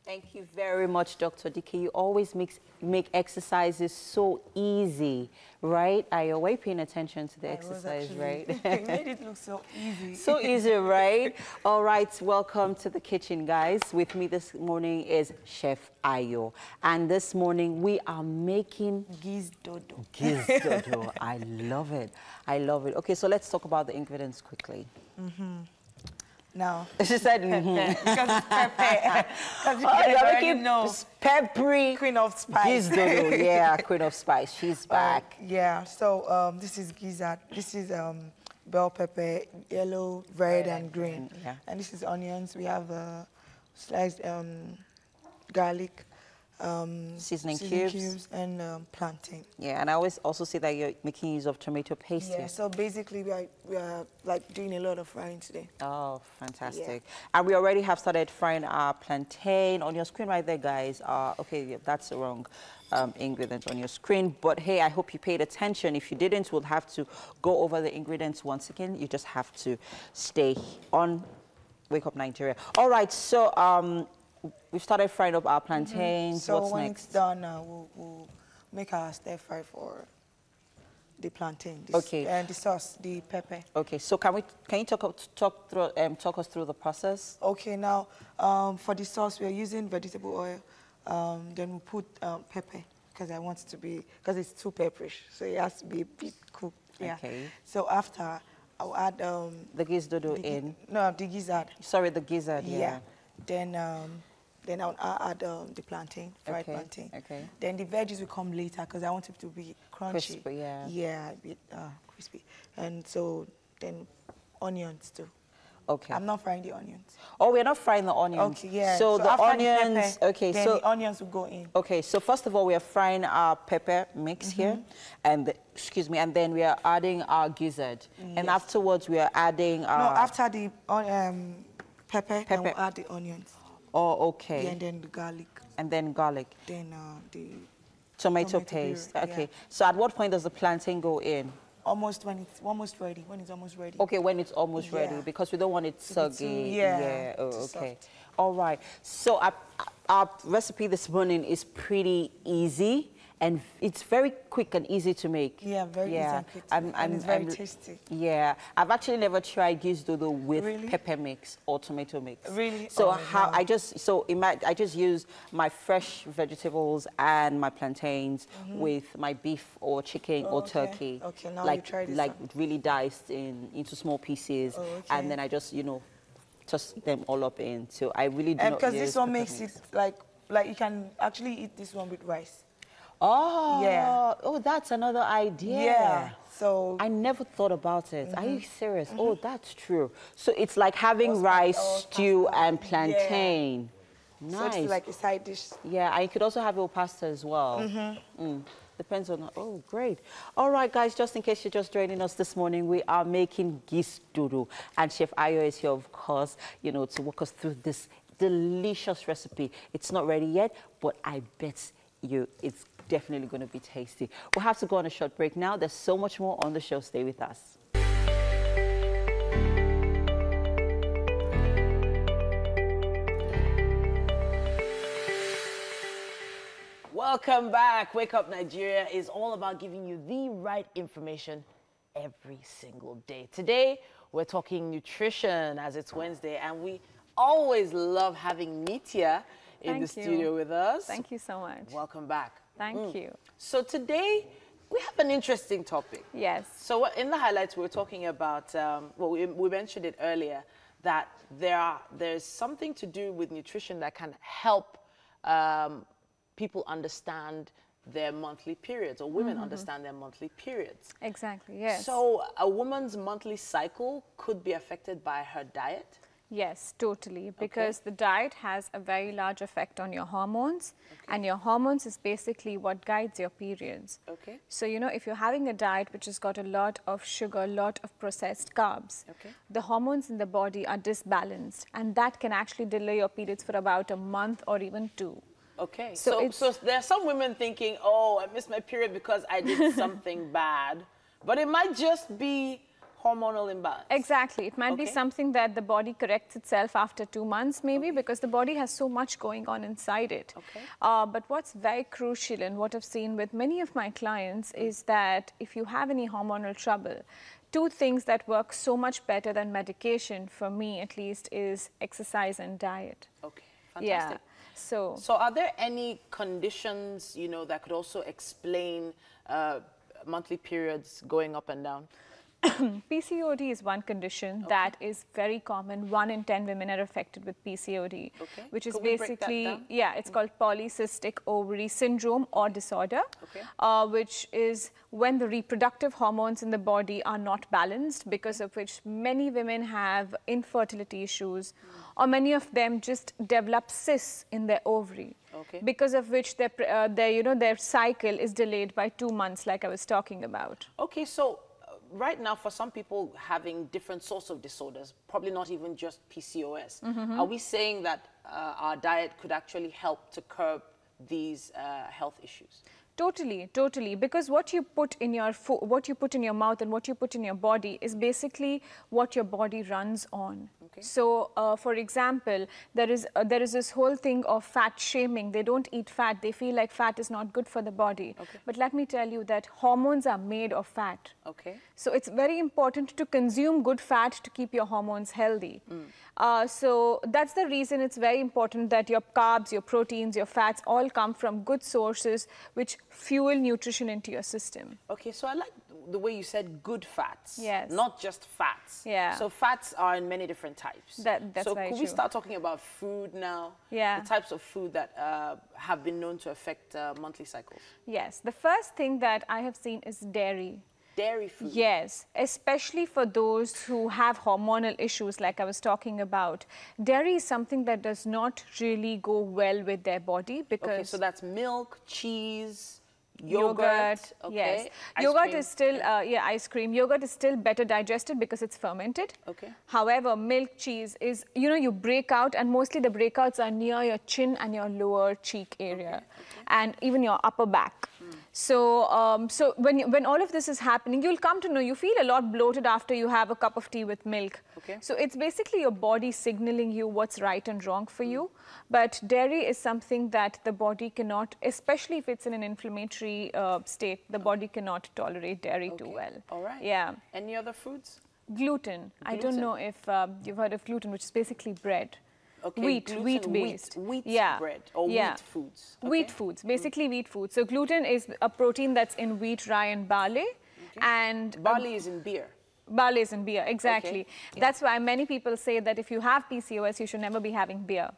Thank you very much, Dr. DK. You always make exercises so easy, right? Are you always paying attention to the exercise, right? You made it look so easy. So easy, right? All right, welcome to the kitchen, guys. With me this morning is Chef Ayo. And this morning we are making Giz dodo. Giz dodo. I love it. I love it. Okay, so let's talk about the ingredients quickly. No. She said, Because it's pepper. Because you you're already making know. peppery Queen of Spice. Giz dodo. Yeah, Queen of Spice. She's back. Yeah, so this is gizzard. This is bell pepper, yellow, red, and green. Yeah. And this is onions. We have sliced garlic, Seasoning cubes. and plantain. Yeah, and I always also say that you're making use of tomato paste Yeah, here. so basically we are like doing a lot of frying today. Oh, fantastic. And we already have started frying our plantain. On your screen right there, guys. Okay, yeah, that's the wrong ingredient on your screen. But hey, I hope you paid attention. If you didn't, we'll have to go over the ingredients once again. You just have to stay on Wake Up Nigeria. All right, so we've started frying up our plantains. So What's when next? it's done, we'll make our stir fry for the plantain. Okay. And the sauce, the pepper. Okay, so can you talk us through the process? Okay, now for the sauce, we are using vegetable oil. Then we put pepper because I want it to be, because it's too pepperish, so it has to be a bit cooked. Yeah. Okay. So after, I'll add The gizdodo in. No, the gizzard. Sorry, the gizzard. Yeah. Then I'll add the plantain, fried Okay, plantain. okay. Then the veggies will come later because I want it to be crunchy. Crispy, yeah. Yeah, a bit crispy. And so then onions too. Okay. I'm not frying the onions. Oh, we're not frying the onions. Okay, yeah. So the after onions. the pepper, Okay, then so the onions will go in. okay. So first of all, we are frying our pepper mix here, and excuse me, and then we are adding our gizzard, and afterwards we are adding. No, after the pepper, then we'll add the onions. Oh, okay. Yeah, and then the garlic. And then garlic. Then the Tomato tomato paste. puree, Okay. yeah. So at what point does the plantain go in? almost when it's almost ready. When it's almost ready. Okay, when it's almost ready, Yeah. because we don't want it To be soggy. too- yeah, Oh, too okay. soft. All right. So our recipe this morning is pretty easy, and it's very quick and easy to make. Yeah, very easy and quick to make, and it's very tasty. Yeah, I've actually never tried giz dodo with Really? pepper mix or tomato mix. Really? So Oh, how no. I just use my fresh vegetables and my plantains with my beef or chicken or okay. turkey. Okay, now you like try this like one. really diced into small pieces, Oh, okay. and then I just toss them all up in. So I really do not Because use this one pepper makes mix. it like you can actually eat this one with rice. Oh, Yeah. Oh, that's another idea. Yeah. So I never thought about it. Are you serious? Oh, that's true. So it's like having Also, rice, also stew, pasta. and plantain. so Nice. it's like a side dish. Yeah, and you could also have your pasta as well. Depends on, oh, great. All right, guys, just in case you're just joining us this morning, we are making gis dodo. And Chef Ayo is here, of course, to walk us through this delicious recipe. It's not ready yet, but I bet you it's definitely going to be tasty. We'll have to go on a short break now. There's so much more on the show. Stay with us. Welcome back. Wake Up Nigeria is all about giving you the right information every single day. Today, we're talking nutrition as it's Wednesday, and we always love having Nitya in the Thank you. studio with us. Thank you so much. Welcome back. Thank you. So today, we have an interesting topic. Yes. So in the highlights, we were talking about, we mentioned it earlier, that there's something to do with nutrition that can help people understand their monthly periods, or women understand their monthly periods. Exactly, yes. So a woman's monthly cycle could be affected by her diet? Yes, totally, because the diet has a very large effect on your hormones, and your hormones is basically what guides your periods. Okay. So, if you're having a diet which has got a lot of sugar, a lot of processed carbs, the hormones in the body are disbalanced, and that can actually delay your periods for about a month or even 2. Okay, So so there are some women thinking, oh, I missed my period because I did something bad, but it might just be hormonal imbalance. Exactly. It might be Okay. something that the body corrects itself after 2 months, maybe, because the body has so much going on inside it. Okay. But what's very crucial, and what I've seen with many of my clients, is that if you have any hormonal trouble, 2 things that work so much better than medication, for me at least, is exercise and diet. Okay, fantastic. Yeah. So are there any conditions, that could also explain monthly periods going up and down? PCOD is one condition that is very common. 1 in 10 women are affected with PCOD, which is basically, it's called polycystic ovary syndrome or disorder, which is when the reproductive hormones in the body are not balanced, because of which many women have infertility issues, or many of them just develop cysts in their ovary. Because of which their cycle is delayed by 2 months, like I was talking about. Okay, so right now, for some people having different sorts of disorders, probably not even just PCOS, are we saying that our diet could actually help to curb these health issues? Totally, totally. Because what you put in your mouth and what you put in your body is basically what your body runs on. So, for example, there is this whole thing of fat shaming. They don't eat fat. They feel like fat is not good for the body. But let me tell you that hormones are made of fat. So it's very important to consume good fat to keep your hormones healthy. So that's the reason it's very important that your carbs, your proteins, your fats all come from good sources which fuel nutrition into your system. Okay, so I like the way you said good fats. Yes. Not just fats. Yeah. So fats are in many different types. That's so very could we start talking about food now? Yeah. The types of food that have been known to affect monthly cycles. Yes. The first thing that I have seen is dairy. Dairy food? Yes, especially for those who have hormonal issues like I was talking about. Dairy is something that does not really go well with their body because... Okay, so that's milk, cheese, yogurt. Okay. Yes. Ice Yogurt cream. is still, ice cream. Yogurt is still better digested because it's fermented. Okay. However, milk, cheese is, you break out, and mostly the breakouts are near your chin and your lower cheek area, and even your upper back. So, so when all of this is happening, you'll come to know you feel a lot bloated after you have a cup of tea with milk. So it's basically your body signaling you what's right and wrong for you. But dairy is something that the body cannot, especially if it's in an inflammatory state, the body cannot tolerate dairy too well. All right. Yeah. Any other foods? Gluten. I don't know if you've heard of gluten, which is basically bread. Okay, Wheat-based. Wheat bread or wheat foods. Wheat foods, basically wheat foods. So gluten is a protein that's in wheat, rye and barley. And barley is in beer. Barley is in beer, exactly. That's why many people say that if you have PCOS, you should never be having beer.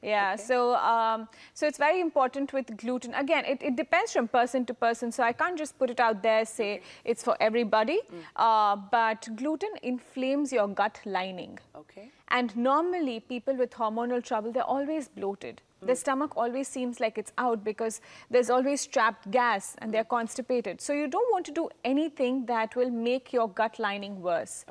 Yeah, so so it's very important with gluten. Again, it depends from person to person, so I can't just put it out there, say it's for everybody. But gluten inflames your gut lining. And normally, people with hormonal trouble, they're always bloated. Their stomach always seems like it's out because there's always trapped gas and they're constipated. So you don't want to do anything that will make your gut lining worse.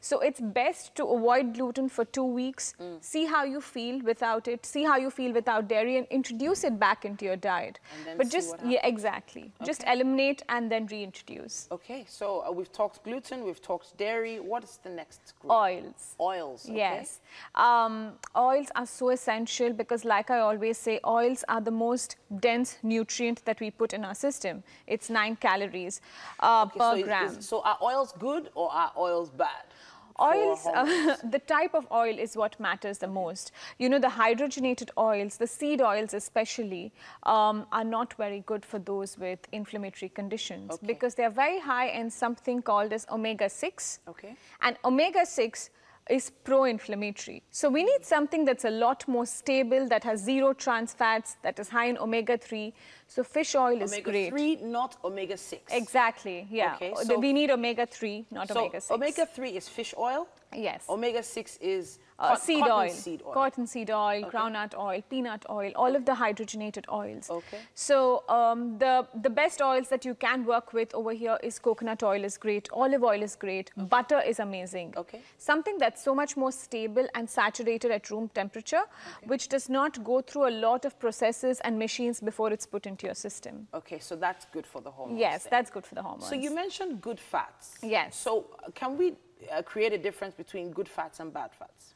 So it's best to avoid gluten for 2 weeks, see how you feel without it, see how you feel without dairy, and introduce it back into your diet. But just, exactly. Just eliminate and then reintroduce. Okay, so we've talked gluten, we've talked dairy. What is the next group? Oils. Oils, Yes. Oils are so essential because, like I always say, oils are the most dense nutrient that we put in our system. It's 9 calories per gram. So are oils good or are oils bad? Oils, the type of oil is what matters the most. You know, the hydrogenated oils, the seed oils especially, are not very good for those with inflammatory conditions because they are very high in something called as omega-6. And omega-6 is pro-inflammatory. So we need something that's a lot more stable, that has 0 trans fats, that is high in omega-3. So fish oil is great. Omega-3, not omega-6. Exactly, yeah. Okay, so we need omega-3, not omega-6. So omega-3 is fish oil? Yes. Omega-6 is seed cotton oil, seed oil. cotton seed oil, groundnut oil, peanut oil, all of the hydrogenated oils. So the best oils that you can work with over here is coconut oil is great, olive oil is great, butter is amazing. Something that's so much more stable and saturated at room temperature, which does not go through a lot of processes and machines before it's put into your system. Okay, so that's good for the hormones. Yes, then. that's good for the hormones. So you mentioned good fats. Yes. So can we create a difference between good fats and bad fats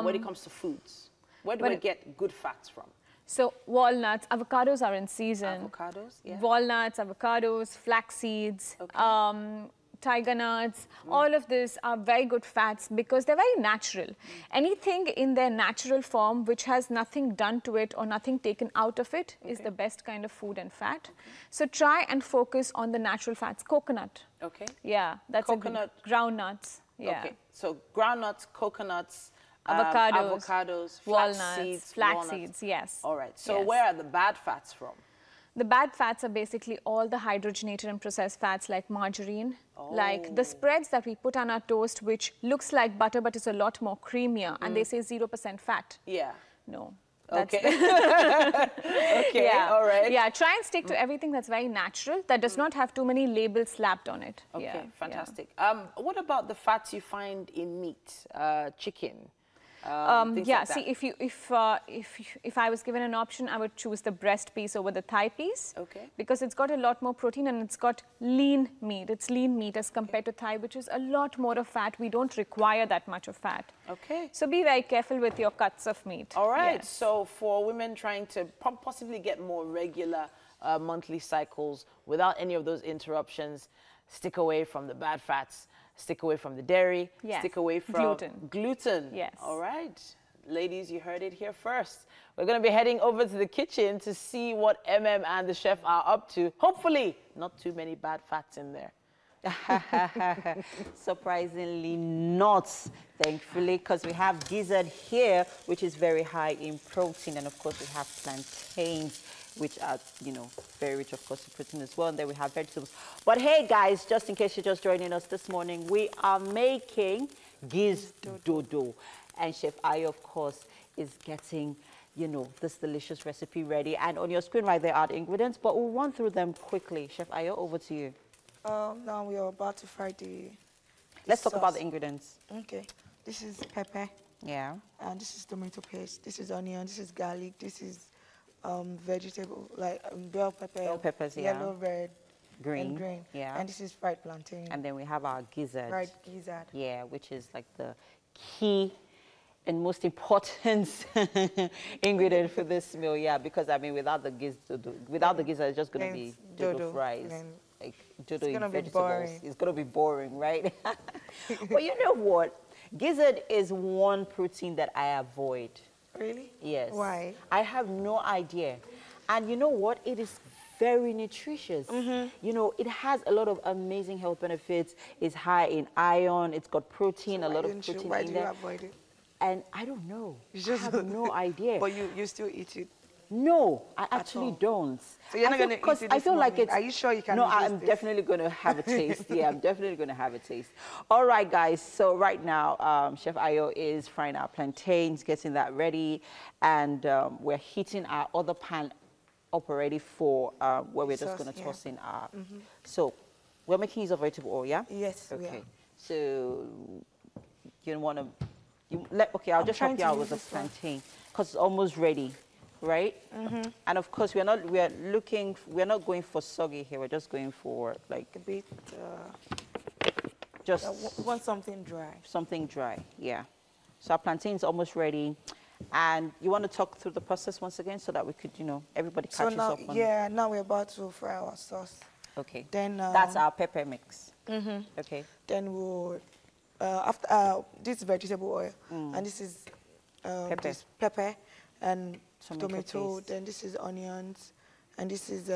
when it comes to foods? Where do we get good fats from? So walnuts, avocados are in season. Avocados, yeah. Walnuts, avocados, flax seeds, tiger nuts, all of these are very good fats because they're very natural. Anything in their natural form which has nothing done to it or nothing taken out of it is the best kind of food and fat. So try and focus on the natural fats. Coconut. Okay. Yeah, that's Coconut. a good. Groundnuts. Yeah. Okay. So groundnuts, coconuts, Avocados, walnuts, flax seeds, yes. All right. So Yes. where are the bad fats from? The bad fats are basically all the hydrogenated and processed fats like margarine, like the spreads that we put on our toast, which looks like butter, but it's a lot more creamier, and they say 0% fat. Yeah. No. Okay. Okay. Yeah. All right. Yeah, try and stick to everything that's very natural, that does not have too many labels slapped on it. Okay. Yeah, Fantastic. What about the fats you find in meat, chicken? Things Yeah, like that? see, if I was given an option, I would choose the breast piece over the thigh piece. Okay. Because it's got a lot more protein and it's got lean meat. It's lean meat as compared to thigh, which is a lot more of fat. We don't require that much of fat. Okay. So be very careful with your cuts of meat. All right. Yes. So for women trying to possibly get more regular monthly cycles without any of those interruptions, stick away from the bad fats, stick away from the dairy, Yes. stick away from gluten. Yes. All right. Ladies, you heard it here first. We're going to be heading over to the kitchen to see what MM and the chef are up to. Hopefully, not too many bad fats in there. Surprisingly not, thankfully, because we have gizzard here, which is very high in protein. And of course, we have plantains, which are, you know, very rich, of course, in protein as well. And then we have vegetables. But hey, guys, just in case you're just joining us this morning, we are making giz dodo. And Chef Ayo, of course, is getting, you know, this delicious recipe ready. And on your screen right there are the ingredients, but we'll run through them quickly. Chef Ayo, over to you. Now we are about to fry the Let's talk about sauce. the ingredients. Okay. This is pepper. Yeah. And this is tomato paste. This is onion. This is garlic. This is vegetable, like bell pepper. Bell peppers, yeah. Yellow, red, Green. and green. Yeah. And this is fried plantain. And then we have our gizzard. fried gizzard. Yeah, which is like the key and most important ingredient for this meal. Yeah, because I mean, without the gizzard, it's just going to be dodo fries. then Like dodo it's gonna in be vegetables. boring. It's going to be boring, right? But you know what? Gizzard is one protein that I avoid. Really? Yes. Why? I have no idea. And you know what? It is very nutritious. You know, it has a lot of amazing health benefits. It's high in iron. It's got protein, a lot of protein Why in do there. you avoid it? And I don't know. You I just have no idea. But you still eat it. No, I actually all. don't. So you're I not feel- gonna eat 'cause it I this feel like morning? it's. Are you sure you can No, resist I'm this? definitely going to have a taste. Yeah, I'm definitely going to have a taste. All right, guys. So right now, Chef Ayo is frying our plantains, getting that ready, and we're heating our other pan up already for where we're just Sauce, going to yeah. toss in our. So we're making use of vegetable oil, yeah? Yes, we Okay. are. So you want to. Okay, I'll just trying help you to out use with the this one. plantain because it's almost ready, right? And of course, we're not going for soggy here. We're just going for like A bit, just want something dry. something dry. Yeah. So our plantain is almost ready. And you want to talk through the process once again so that we could, you know, everybody So catches now, up on. yeah, now we're about to fry our sauce. Okay. Then That's our pepper mix. Okay. Then we'll after this vegetable oil, and this is Pepper. this pepper and Tomato tomato. paste. Then this is onions, and this is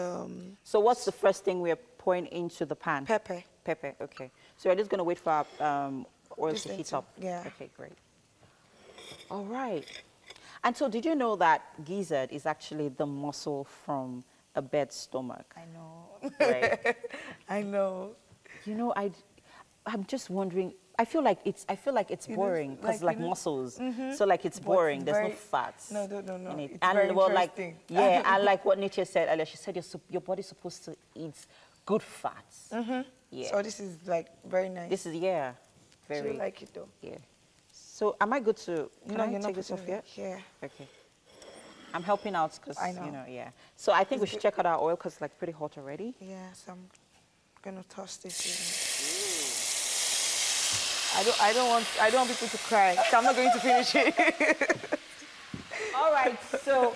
So what's the first thing we're pouring into the pan? pepper. Pepper. Okay. So we're just going to wait for our oil This to thing heat to- up. yeah. Okay, great. All right. And so did you know that gizzard is actually the muscle from a bird's stomach? I know. Right. I know. You know, I'm just wondering. I feel like it's You know, boring because like, like you know- muscles. So like it's But boring. There's no very- fats. No. In it. It's And very well, like interesting. yeah, and like what Nietzsche said earlier, she said your body's supposed to eat good fats. Yeah. So this is like very nice. This is Do very you like it though? yeah. So am I good to? Can No, I you're not take this off putting it yet? here. Okay. I'm helping out because I know. you know yeah. So I think we should check out our oil because it's like pretty hot already. Yes, I'm gonna toss this in. I don't want people to cry. So I'm not going to finish it. All right, so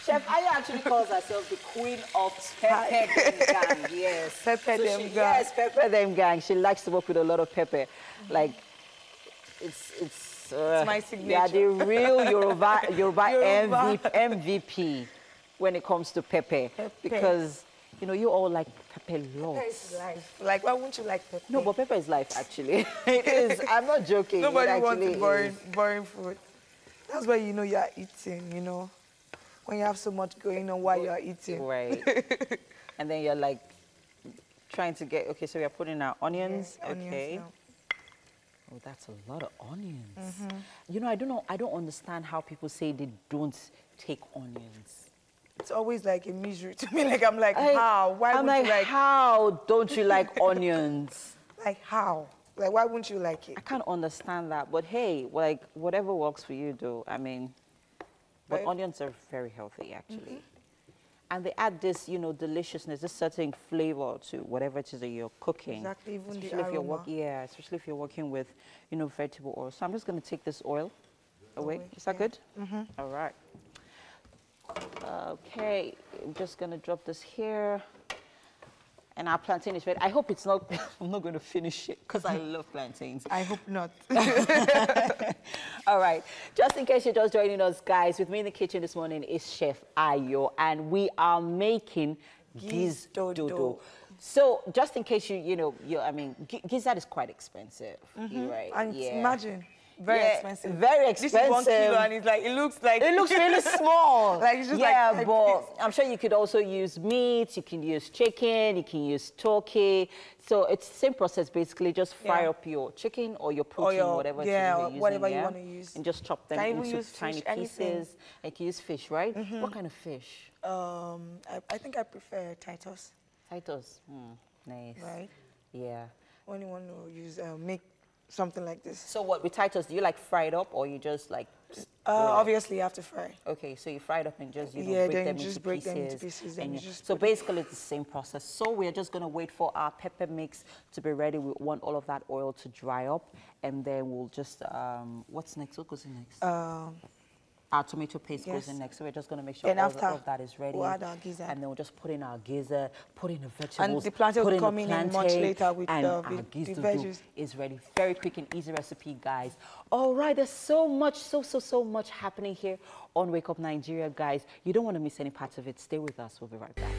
Chef Aya actually calls herself the queen of pepper them gang. Yes. Pepper them gang. Yes, pepper them gang. She likes to work with a lot of pepper. Like, it's my signature. Yeah, the real Yoruba MVP when it comes to pepper. Because, you know, you all like pepper lots. Pepper is life. Like, why wouldn't you like pepper? No, but pepper is life, actually. It is. I'm not joking. Nobody wants boring food. That's why you know you are eating, you know. When you have so much going on while you are eating. Right. And then you're like trying to get, okay, so we are putting our onions. Yeah, onions okay. now. Oh, that's a lot of onions. You know, I don't understand how people say they don't take onions. It's always like a misery to me. Like, I'm like, how? Why I'm wouldn't like, you like... how don't you like onions? Like, how? Like, why wouldn't you like it? I can't understand that. But hey, like, whatever works for you, though. I mean, but onions are very healthy, actually. And they add this, you know, deliciousness, this certain flavor to whatever it is that you're cooking. Exactly, even especially the if you're aroma. especially if you're working with, you know, vegetable oil. So I'm just going to take this oil away. Is that good? All right. Okay, I'm just going to drop this here. And our plantain is ready. I hope it's not, I'm not going to finish it because I love plantains. I hope not. All right, just in case you're just joining us, guys, with me in the kitchen this morning is Chef Ayo, and we are making giz dodo. So just in case I mean, gizzard is quite expensive, right? And imagine. Very expensive. Very expensive. This is 1 kilo and it's like, it looks really small. Like it's just but I'm sure you could also use meat, you can use chicken, you can use turkey. So it's the same process, basically. Just fry up your chicken or your protein, whatever it is you're using. Whatever you want to use. And just chop them into tiny pieces. And you can use fish, right? What kind of fish? I think I prefer Titus. Titus. Nice. Right? Yeah. When you want to use, make something like this. So what, with Titus, do you like fry it up or you just like... Obviously, you have to fry. Okay, so you fry it up and just, break them into pieces. And so basically, it's the same process. So we're just going to wait for our pepper mix to be ready. We want all of that oil to dry up. And then we'll just... what's next? What goes in next? Our tomato paste goes in next. So we're just going to make sure all of that is ready. We'll add our gizzard. And then we'll just put in our gizzard, put in the vegetables. And the plantain will be coming in much later with the veggies. Is ready. Very quick and easy recipe, guys. All right, there's so much, so much happening here on Wake Up Nigeria, guys. You don't want to miss any part of it. Stay with us. We'll be right back.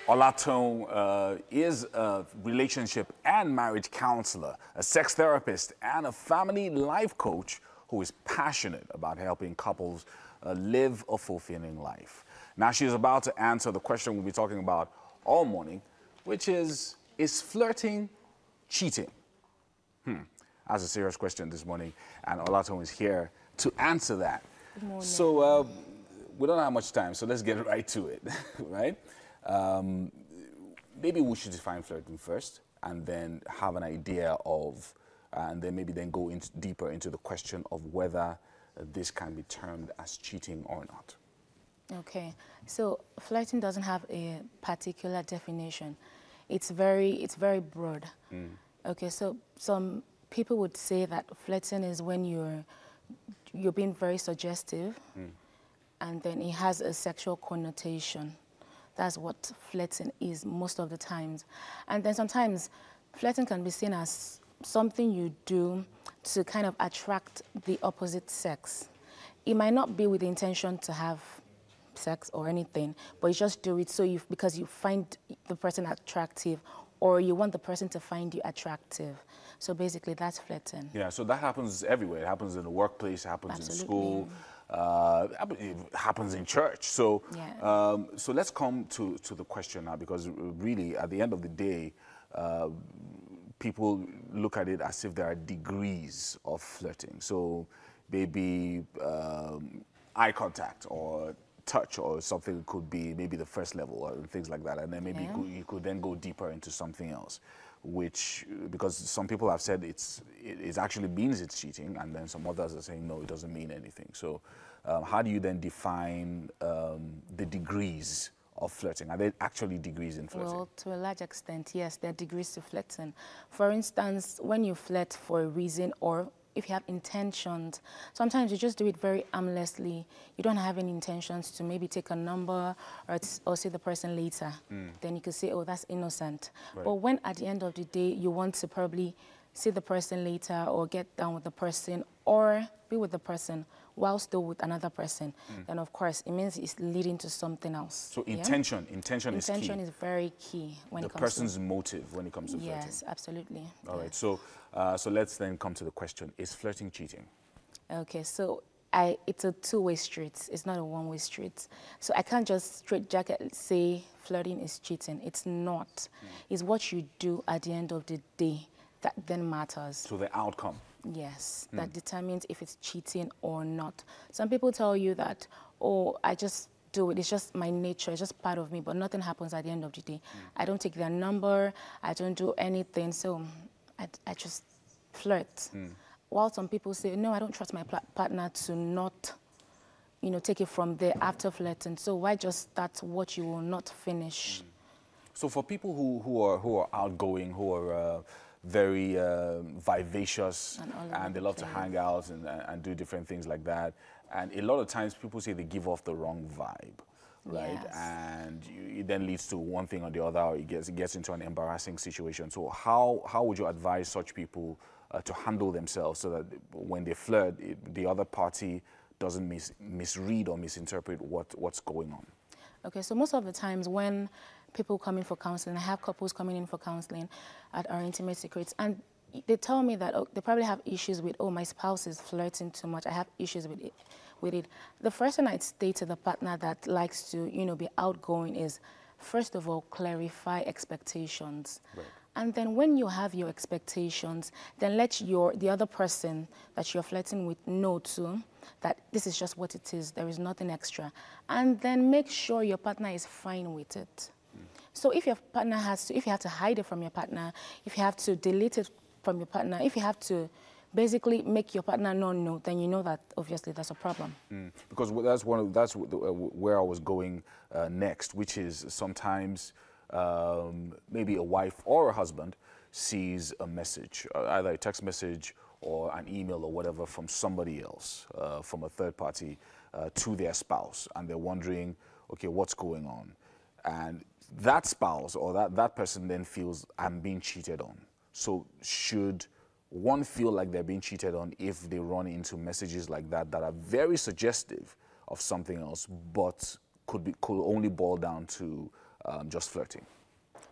Olaton is a relationship and marriage counselor, a sex therapist, and a family life coach who is passionate about helping couples live a fulfilling life. Now, she's about to answer the question we'll be talking about all morning, which is flirting cheating? That's a serious question this morning, and Olaton is here to answer that. Good morning. So we don't have much time, so let's get right to it, right? Maybe we should define flirting first and then have an idea of, and then maybe then go deeper into the question of whether this can be termed as cheating or not. Okay, so flirting doesn't have a particular definition. It's very broad. Okay, so some people would say that flirting is when you're being very suggestive, and then it has a sexual connotation. That's what flirting is most of the times. And then sometimes flirting can be seen as something you do to kind of attract the opposite sex. It might not be with the intention to have sex or anything, but you just do it because you find the person attractive or you want the person to find you attractive. So basically that's flirting. Yeah, so that happens everywhere. It happens in the workplace, it happens in school. It happens in church. So, so let's come to the question now, because really, at the end of the day, people look at it as if there are degrees of flirting. So maybe eye contact or touch or something could be maybe the first level or things like that. And then maybe you could then go deeper into something else, which, because some people have said it actually means it's cheating, and then some others are saying, no, it doesn't mean anything. So how do you then define the degrees of flirting? Are there actually degrees in flirting? Well, to a large extent, yes, there are degrees to flirting. For instance, when you flirt for a reason or if you have intentions. Sometimes you just do it very aimlessly. You don't have any intentions to maybe take a number or see the person later. Then you could say, oh, that's innocent. Right. But when at the end of the day, you want to probably see the person later or get down with the person or be with the person while still with another person, then of course it means it's leading to something else. So yeah? intention is key. Intention is very key when it comes to... The person's motive when it comes to flirting. Yes, absolutely. All right, so let's then come to the question, is flirting cheating? Okay, so it's a two-way street. It's not a one-way street. So I can't just straight jacket say flirting is cheating. It's not. It's what you do at the end of the day that then matters. So the outcome. Yes, that determines if it's cheating or not. Some people tell you that, oh, I just do it. It's just my nature. It's just part of me, but nothing happens at the end of the day. I don't take their number. I don't do anything. So I just flirt. While some people say, no, I don't trust my partner to not, you know, take it from there after flirting. So why just start what you will not finish? So for people who are outgoing, who are very vivacious and they love to hang out and do different things like that, and a lot of times people say they give off the wrong vibe, right? Yes. And it then leads to one thing or the other, or it gets into an embarrassing situation. So how would you advise such people to handle themselves so that when they flirt, the other party doesn't misread or misinterpret what's going on? Okay, so most of the times when people come in for counseling, I have couples coming in for counseling at our Intimate Secrets, and they tell me that they probably have issues with, oh, my spouse is flirting too much. I have issues with it. The first thing I'd say to the partner that likes to, you know, be outgoing is, first of all, clarify expectations. Right. And then when you have your expectations, then let the other person that you're flirting with know too that this is just what it is. There is nothing extra. And then make sure your partner is fine with it. So if your partner if you have to hide it from your partner, if you have to delete it from your partner, if you have to basically make your partner not know, then you know that obviously that's a problem. Because that's where I was going next, which is sometimes maybe a wife or a husband sees a message, either a text message or an email or whatever from somebody else, from a third party to their spouse, and they're wondering, okay, what's going on? And that spouse or that person then feels, I'm being cheated on. So should one feel like they're being cheated on if they run into messages like that are very suggestive of something else, but could only boil down to just flirting?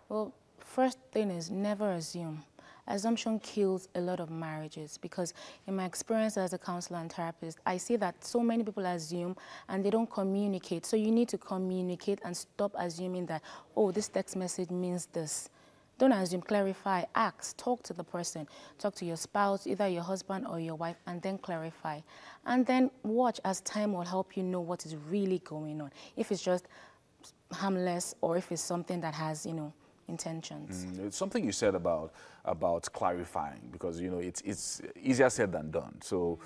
Well, first thing is never assume. Assumption kills a lot of marriages, because in my experience as a counselor and therapist, I see that so many people assume and they don't communicate. So you need to communicate and stop assuming that, oh, this text message means this. Don't assume, clarify, ask, talk to the person, talk to your spouse, either your husband or your wife, and then clarify. And then watch as time will help you know what is really going on. If it's just harmless or if it's something that has, you know, intentions. It's something you said about clarifying, because you know it's easier said than done. So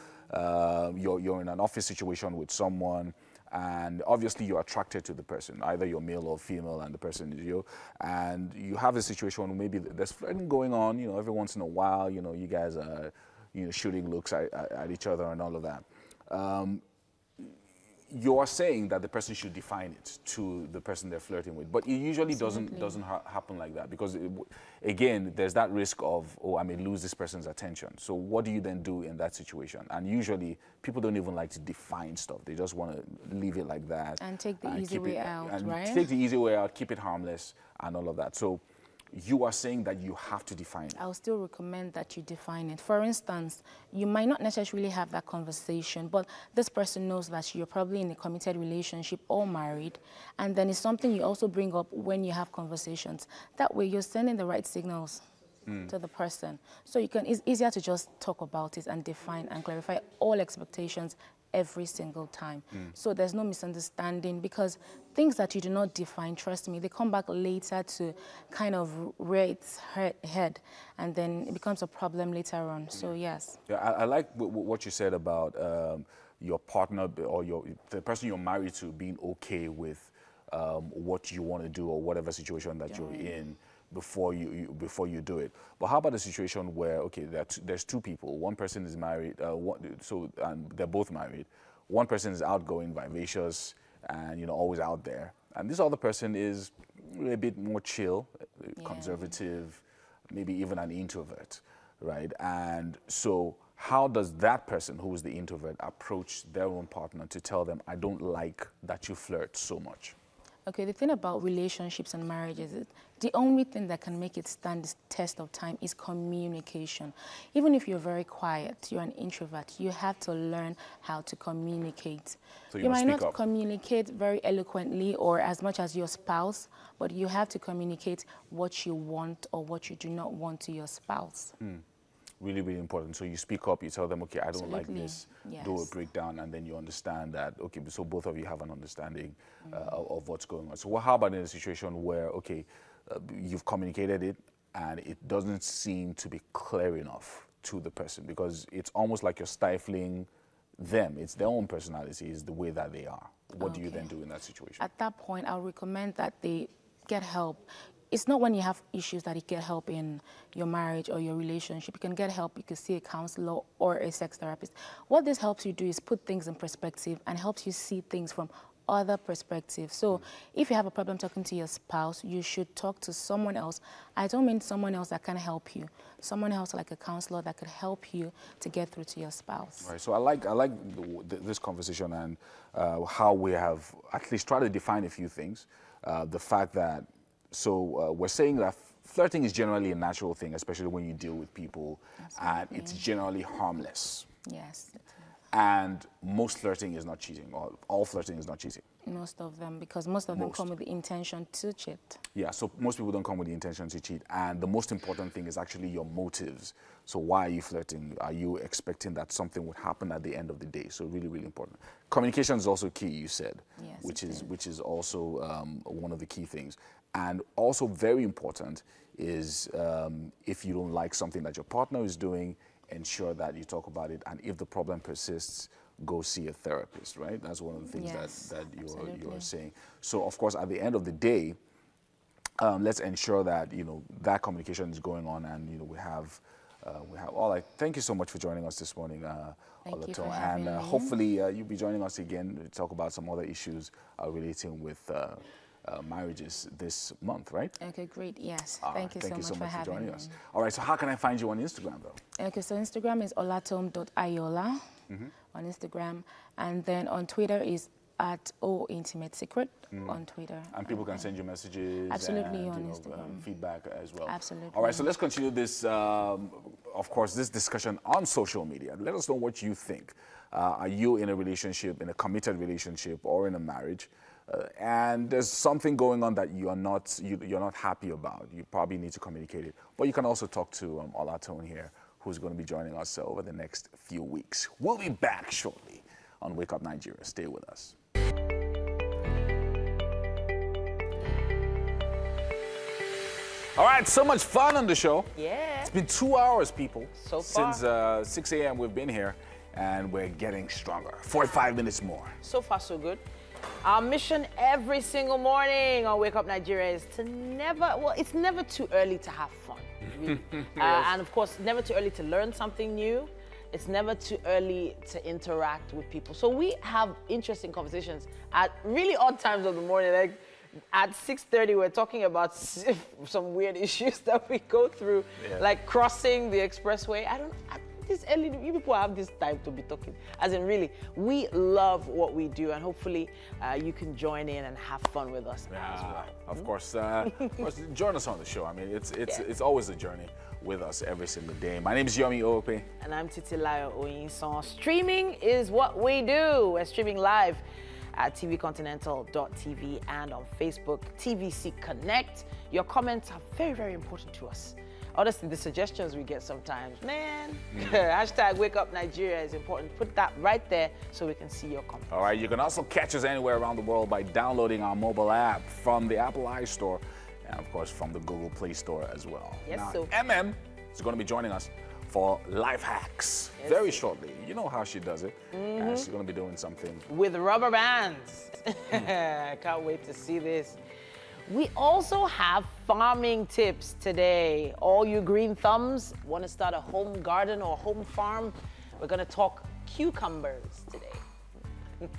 you're in an office situation with someone, and obviously you're attracted to the person, either you're male or female, and the person is you, and you have a situation where maybe there's flirting going on. You know, every once in a while, you know, you guys are, you know, shooting looks at each other and all of that. You are saying that the person should define it to the person they're flirting with, but it usually doesn't happen like that, because again, there's that risk of, oh, I may lose this person's attention. So what do you then do in that situation? And usually people don't even like to define stuff. They just want to leave it like that and take the easy way out, right? Take the easy way out, keep it harmless, and all of that. So you are saying that you have to define it. I'll still recommend that you define it. For instance, you might not necessarily have that conversation, but this person knows that you're probably in a committed relationship or married, and then it's something you also bring up when you have conversations. That way you're sending the right signals to the person. So it's easier to just talk about it and define and clarify all expectations every single time. So there's no misunderstanding, because things that you do not define, trust me, they come back later to kind of rear its head, and then it becomes a problem later on. So yes. Yeah, I like what you said about your partner or the person you're married to being okay with what you want to do or whatever situation that you're in, before you do it. But how about a situation where, okay, there's two people. One person is married, and they're both married. One person is outgoing, vivacious, and always out there, and this other person is a bit more chill, conservative, maybe even an introvert, right? And so how does that person who is the introvert approach their own partner to tell them, I don't like that you flirt so much? Okay, the thing about relationships and marriages is the only thing that can make it stand the test of time is communication. Even if you're very quiet, you're an introvert, you have to learn how to communicate. So you might not up. communicate very eloquently or as much as your spouse, but you have to communicate what you want or what you do not want to your spouse. Really, really important. So you speak up, you tell them, okay, I don't like Absolutely. this, Yes. do a breakdown, and then you understand that, okay, so both of you have an understanding of what's going on. So how about in a situation where, okay, you've communicated it, and it doesn't seem to be clear enough to the person, because it's almost like you're stifling them. It's their own personality, it's the way that they are. What do you then do in that situation? At that point, I would recommend that they get help. It's not when you have issues that you get help in your marriage or your relationship. You can get help, you can see a counselor or a sex therapist. What this helps you do is put things in perspective and helps you see things from other perspectives. So if you have a problem talking to your spouse, you should talk to someone else. I don't mean someone else that can help you. Someone else like a counselor that could help you to get through to your spouse. Right, so I like this conversation and how we have at least tried to define a few things. The fact that, we're saying that flirting is generally a natural thing, especially when you deal with people, and it's generally harmless. Yes. And most flirting is not cheating, or all flirting is not cheating. Most of them, because most of them come with the intention to cheat. Yeah, so most people don't come with the intention to cheat, and the most important thing is actually your motives. So why are you flirting? Are you expecting that something would happen at the end of the day? So really, really important. Communication is also key, you said, yes, which is also one of the key things. And also very important is if you don't like something that your partner is doing, ensure that you talk about it, and if the problem persists, go see a therapist, right? That's one of the things that you're saying. So of course, at the end of the day, let's ensure that that communication is going on, and we have all right. Thank you so much for joining us this morning, Thank you for having me. hopefully you'll be joining us again to talk about some other issues relating with marriages this month, right? Okay, great. Yes. Thank you so much for having joining me. us. All right, so how can I find you on Instagram, though? Okay, so Instagram is olatom.ayola on Instagram, and then on Twitter is at @intimatesecret on Twitter. And people can send you messages. Absolutely, and, on Instagram. Feedback as well. Absolutely. All right, so let's continue this, of course, this discussion on social media. Let us know what you think. Are you in a relationship, in a committed relationship, or in a marriage? And there's something going on that you're not happy about. You probably need to communicate it. But you can also talk to Olaton here, who's going to be joining us over the next few weeks. We'll be back shortly on Wake Up Nigeria. Stay with us. All right, so much fun on the show. Yeah. It's been 2 hours, people. So far. Since 6 a.m. we've been here, and we're getting stronger. 45 minutes more. So far, so good. Our mission every single morning on Wake Up Nigeria is to it's never too early to have fun. Really. And of course, never too early to learn something new. It's never too early to interact with people. So we have interesting conversations at really odd times of the morning. Like at 6:30, we're talking about some weird issues that we go through, like crossing the expressway. This early, you people have this time to be talking. As in, really, we love what we do, and hopefully you can join in and have fun with us as well. Of course, join us on the show. I mean, it's always a journey with us every single day. My name is Yomi Ope. And I'm Titilayo Oyinson. Streaming is what we do. We're streaming live at tvcontinental.tv and on Facebook, TVC Connect. Your comments are very, very important to us. Honestly, the suggestions we get sometimes, man, hashtag Wake Up Nigeria is important. Put that right there so we can see your comments. All right, you can also catch us anywhere around the world by downloading our mobile app from the Apple iStore and, of course, from the Google Play Store as well. Yes, now, so MM is going to be joining us for Life Hacks very shortly. You know how she does it. And she's going to be doing something with rubber bands. Can't wait to see this. We also have farming tips today. All you green thumbs want to start a home garden or home farm? We're going to talk cucumbers today.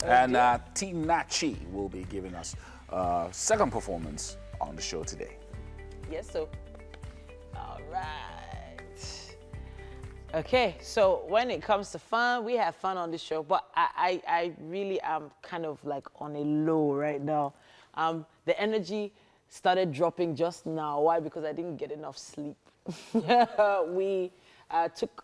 And Tinachi will be giving us second performance on the show today. Yes, so. All right. Okay, so when it comes to fun, we have fun on this show, but I really am kind of like on a low right now. The energy started dropping just now. Why? Because I didn't get enough sleep. We took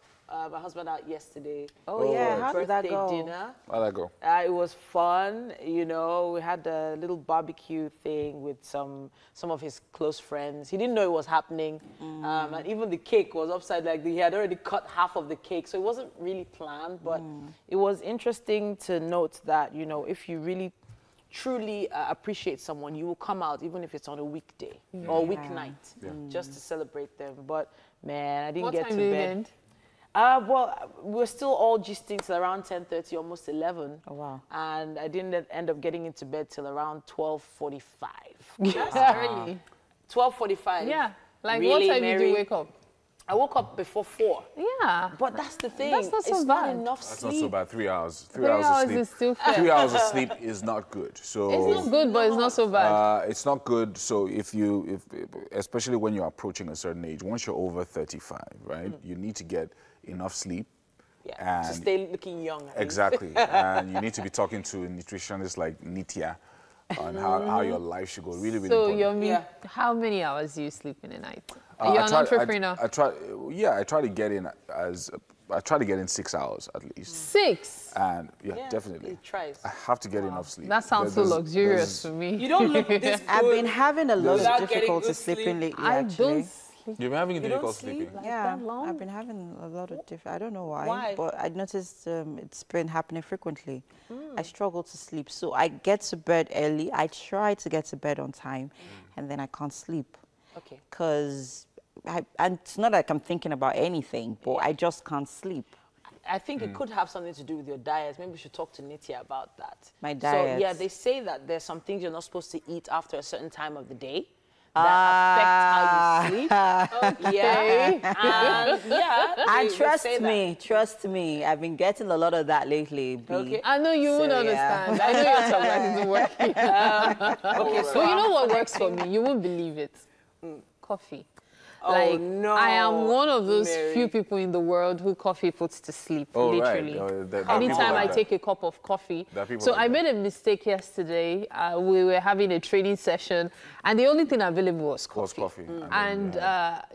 my husband out yesterday. Oh, yeah, how did that birthday go? dinner. How'd that go? It was fun, you know. We had a little barbecue thing with some of his close friends. He didn't know it was happening, and even the cake was upside. Like he had already cut half of the cake, so it wasn't really planned. But it was interesting to note that, you know, if you really truly appreciate someone, you will come out even if it's on a weekday or weeknight, just to celebrate them. But man, I didn't get to bed. Well, we're still all gisting till around 10:30, almost 11. Oh, wow. And I didn't end up getting into bed till around 12:45. That's early. 12:45. Yeah. Like Really, what time did Mary? you wake up? I woke up before 4. Yeah. But that's the thing. That's not so it's bad. not enough That's sleep. not so bad. 3 hours. 3 3 hours hours of sleep. is still fair. 3 hours of sleep is not good. So It's not good, but it's not so bad. it's not good. So if especially when you're approaching a certain age, once you're over 35, right, you need to get enough sleep. Yeah, to And stay looking young. I think. exactly. And you need to be talking to a nutritionist like Nitya on how your life should go. Really, really So, important. Yomi, how many hours do you sleep in a night? You're an entrepreneur. I try to get in I try to get in 6 hours at least. 6? And definitely. He tries. I have to get enough sleep. That sounds so luxurious for me. You don't look this good. I've been having a lot Without of getting difficulty good sleeping sleep. lately, I actually. don't sleep. You've been having You don't difficult sleep sleeping. like Yeah, that long? I've been having a lot of I don't know why, Why? but I noticed it's been happening frequently. I struggle to sleep, so I get to bed early. I try to get to bed on time, and then I can't sleep. Okay. Because, and it's not like I'm thinking about anything, but I just can't sleep. I think it could have something to do with your diet. Maybe we should talk to Nitya about that. My diet. So, yeah, they say that there's some things you're not supposed to eat after a certain time of the day that affect how you sleep. Yeah. And they trust say that. trust me, I've been getting a lot of that lately. B. Okay. I know you won't So, understand. I know your tablet isn't working. Okay, so But you know what works for me? You won't believe it. Coffee. Like, no, I am one of those Mary. few people in the world who coffee puts to sleep, Oh, right. literally. There are people Anytime like I that. take a cup of coffee. There are people So like I that. made a mistake yesterday. We were having a training session, and the only thing available was coffee. Was coffee. And,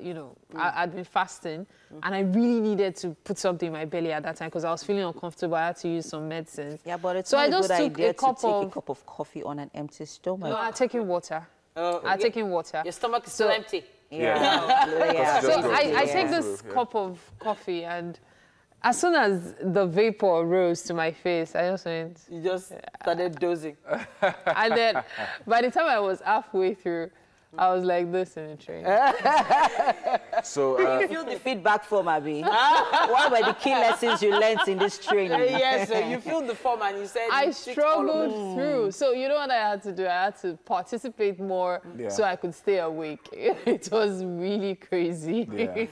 you know, I'd been fasting, and I really needed to put something in my belly at that time because I was feeling uncomfortable. I had to use some medicines. Yeah, but it's so not I a just good took idea a cup to take of... a cup of coffee on an empty stomach. No, I'm taking water. I'm taking water. Your stomach is still empty. Yeah. So Just I go. take Yeah. this Yeah. cup of coffee, and as soon as the vapor rose to my face, I just went. You just started dozing. And then by the time I was halfway through, I was like this in the train. So You feel the feedback from Abby. What were the key lessons you learned in this training? Yes, so you filled the form and you said I you ticked all of struggled them. through. So you know what I had to do? I had to participate more so I could stay awake. It was really crazy. Yeah.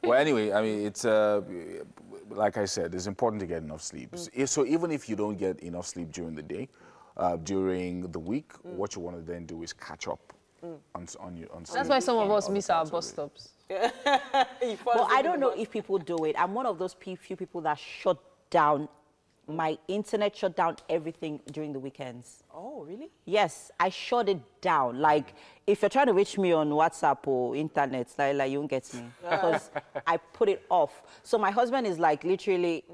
Well, anyway, I mean, it's like I said, it's important to get enough sleep. So even if you don't get enough sleep during the day, during the week, what you want to then do is catch up on sleep. That's why some of us on miss the our parts of bus it. stops. Well, I don't know if people do it. I'm one of those few people that shut down my internet, shut down everything during the weekends. Oh, really? Yes, I shut it down. Like, if you're trying to reach me on WhatsApp or internet, like you won't get me. Because I put it off. So my husband is like, literally,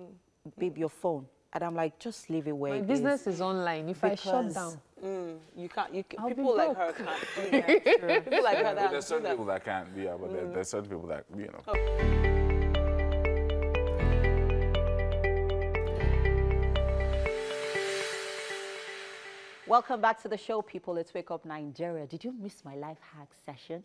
babe, your phone. And I'm like, just leave it where My it business is. is online. If I shut down, You can't. I'll be People like her broke. can't do that. People like her But that there's do certain that. people that can't, but there's certain people that, you know. Welcome back to the show, people. Let's Wake Up Nigeria. Did you miss my life hack session?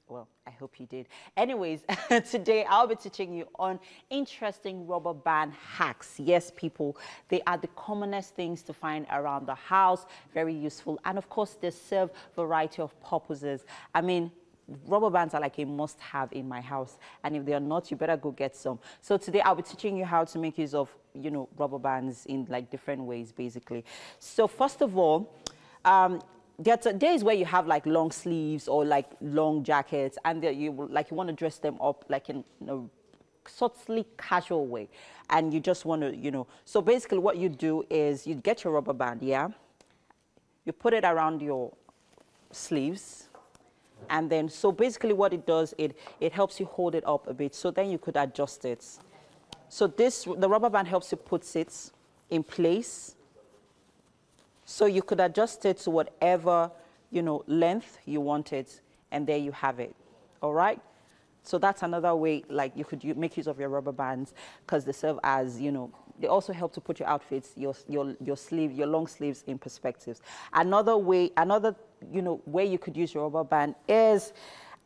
Well, I hope you did. Anyways, today I'll be teaching you on interesting rubber band hacks. Yes, people, they are the commonest things to find around the house, very useful. And of course, they serve a variety of purposes. I mean, rubber bands are like a must-have in my house. And if they are not, you better go get some. So today I'll be teaching you how to make use of, you know, rubber bands in like different ways, basically. So first of all, there are days where you have like long sleeves or like long jackets, and you want to dress them up like in a subtly casual way, and you just want to, you know. So basically, what you do is you get your rubber band, yeah. You put it around your sleeves, and then so basically what it does, it helps you hold it up a bit. So then you could adjust it. So the rubber band helps you put it in place. So you could adjust it to whatever, you know, length you want it, and there you have it. All right? So that's another way, like you could make use of your rubber bands, because they serve as, you know, they also help to put your outfits, your long sleeves in perspectives. Another way, you know, way you could use your rubber band is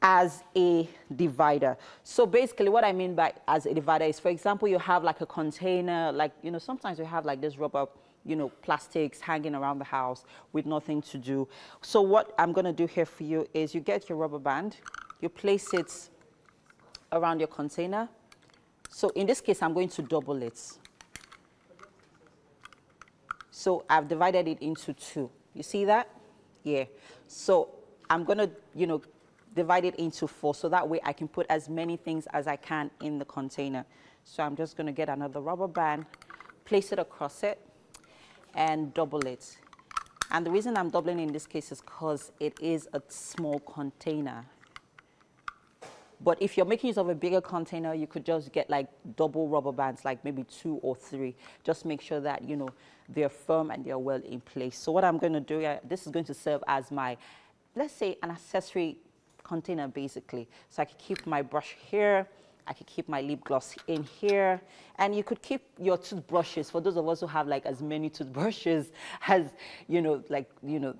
as a divider. So basically what I mean by as a divider is, for example, you have like a container, like, you know, sometimes we have like this rubber, you know, plastics hanging around the house with nothing to do. So what I'm going to do here for you is you get your rubber band, you place it around your container. So in this case, I'm going to double it. So I've divided it into two. You see that? Yeah. So I'm going to, you know, divide it into 4, so that way I can put as many things as I can in the container. So I'm just going to get another rubber band, place it across it, and double it. And the reason I'm doubling in this case is because it is a small container. But if you're making use of a bigger container, you could just get like double rubber bands, like maybe 2 or 3. Just make sure that, you know, they're firm and they're well in place. So what I'm going to do, this is going to serve as my, let's say, an accessory container, basically. So I can keep my brush here, I could keep my lip gloss in here, and you could keep your toothbrushes, for those of us who have like as many toothbrushes as, you know, like, you know,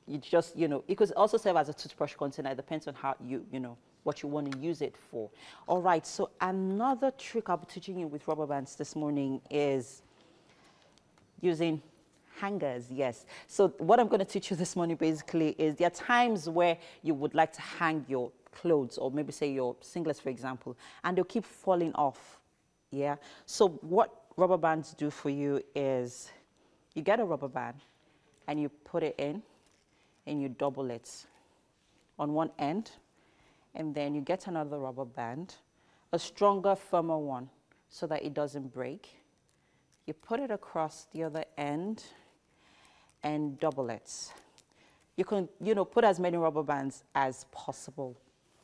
you just, you know, it could also serve as a toothbrush container. It depends on how you know, what you want to use it for. All right, so another trick I'll be teaching you with rubber bands this morning is using hangers. Yes. So what I'm going to teach you this morning basically is there are times where you would like to hang your clothes, or maybe say your singlets, for example, and they'll keep falling off. Yeah. So what rubber bands do for you is you get a rubber band and you put it in and you double it on one end, and then you get another rubber band, a stronger, firmer one, so that it doesn't break. You put it across the other end and double it. You can, you know, put as many rubber bands as possible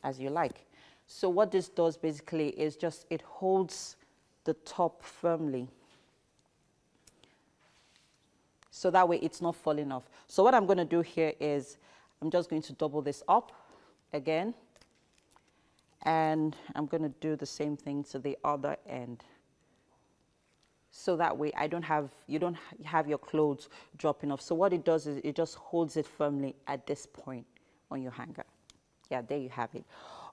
as you like. So what this does basically is just, it holds the top firmly. So that way it's not falling off. So what I'm going to do here is I'm just going to double this up again. And I'm going to do the same thing to the other end. So that way you don't have your clothes dropping off. So what it does is it just holds it firmly at this point on your hanger. Yeah, there you have it.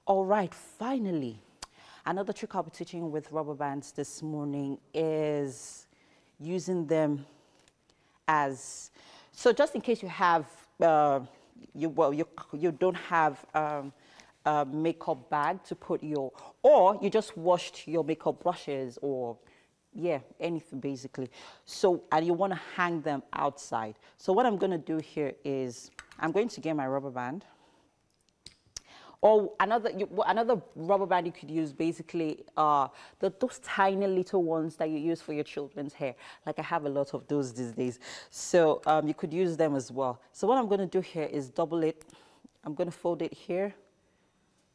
All right, finally, another trick I'll be teaching you with rubber bands this morning is using them as, so just in case you have, you don't have a makeup bag to put your, or you just washed your makeup brushes, or yeah, anything basically. So, and you want to hang them outside. So what I'm going to do here is I'm going to get my rubber band. Or another rubber band you could use, basically, those tiny little ones that you use for your children's hair. Like I have a lot of those these days. So you could use them as well. So what I'm going to do here is double it. I'm going to fold it here,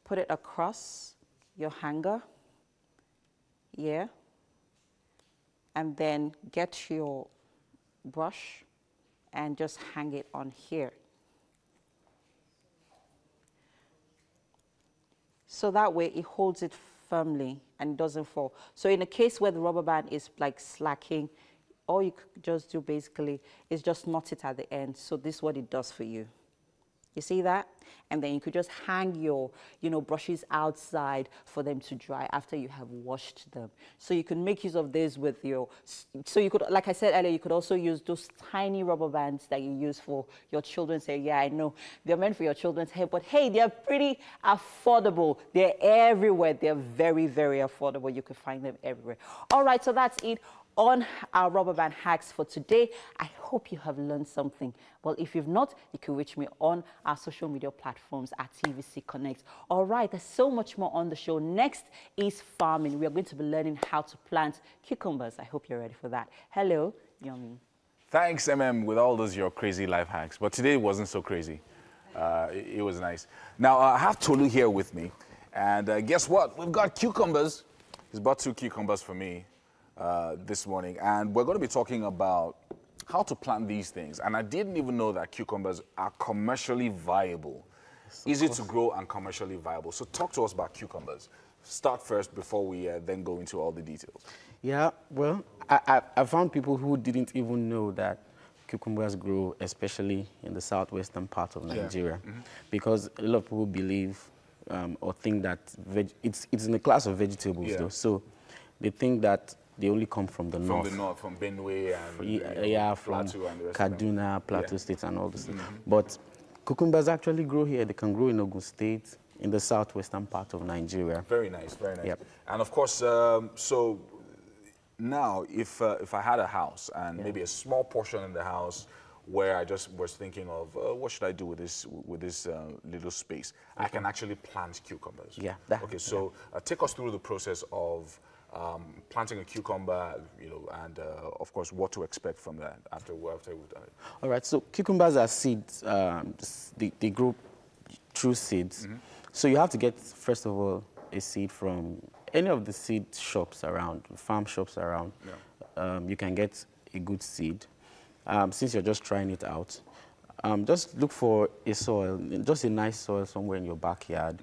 put it across your hanger. Yeah. And then get your brush and just hang it on here. So that way it holds it firmly and it doesn't fall. So in a case where the rubber band is like slacking, all you could just do basically is just knot it at the end. So this is what it does for you. You see that? And then you could just hang your, brushes outside for them to dry after you have washed them. So you can make use of this with your, so you could, like I said earlier, you could also use those tiny rubber bands that you use for your children's hair. Yeah, I know they're meant for your children's hair, but hey, they're pretty affordable. They're everywhere. They're very, very affordable. You can find them everywhere. All right, so that's it on our rubber band hacks for today. I hope you have learned something. Well, if you've not, you can reach me on our social media platforms at TVC Connect. All right, there's so much more on the show. Next is farming. We are going to be learning how to plant cucumbers. I hope you're ready for that. Hello, Yomi. Thanks, with all those your crazy life hacks. But today wasn't so crazy. It was nice. Now, I have Tolu here with me. And guess what? We've got cucumbers. He's bought 2 cucumbers for me this morning. And we're going to be talking about how to plant these things. And I didn't even know that cucumbers are commercially viable. Easy to grow and commercially viable. So talk to us about cucumbers. Start first before we then go into all the details. Yeah, well, I found people who didn't even know that cucumbers grow, especially in the southwestern part of Nigeria, because a lot of people believe or think that it's in the class of vegetables, though. So they think that they only come from the north. From the north, from Benue and from Kaduna, Plateau State, and all this. But cucumbers actually grow here. They can grow in Ogun State, in the southwestern part of Nigeria. Very nice, very nice. Yep. And of course, so now if I had a house and maybe a small portion in the house where I just was thinking of what should I do with this little space, I can actually plant cucumbers. Yeah. Okay, so take us through the process of planting a cucumber, and of course what to expect from that after we've done it. All right, so cucumbers are seeds. They grow through seeds. So you have to get, first of all, a seed from any of the seed shops around, farm shops around. You can get a good seed. Since you're just trying it out, just look for a soil, just a nice soil somewhere in your backyard.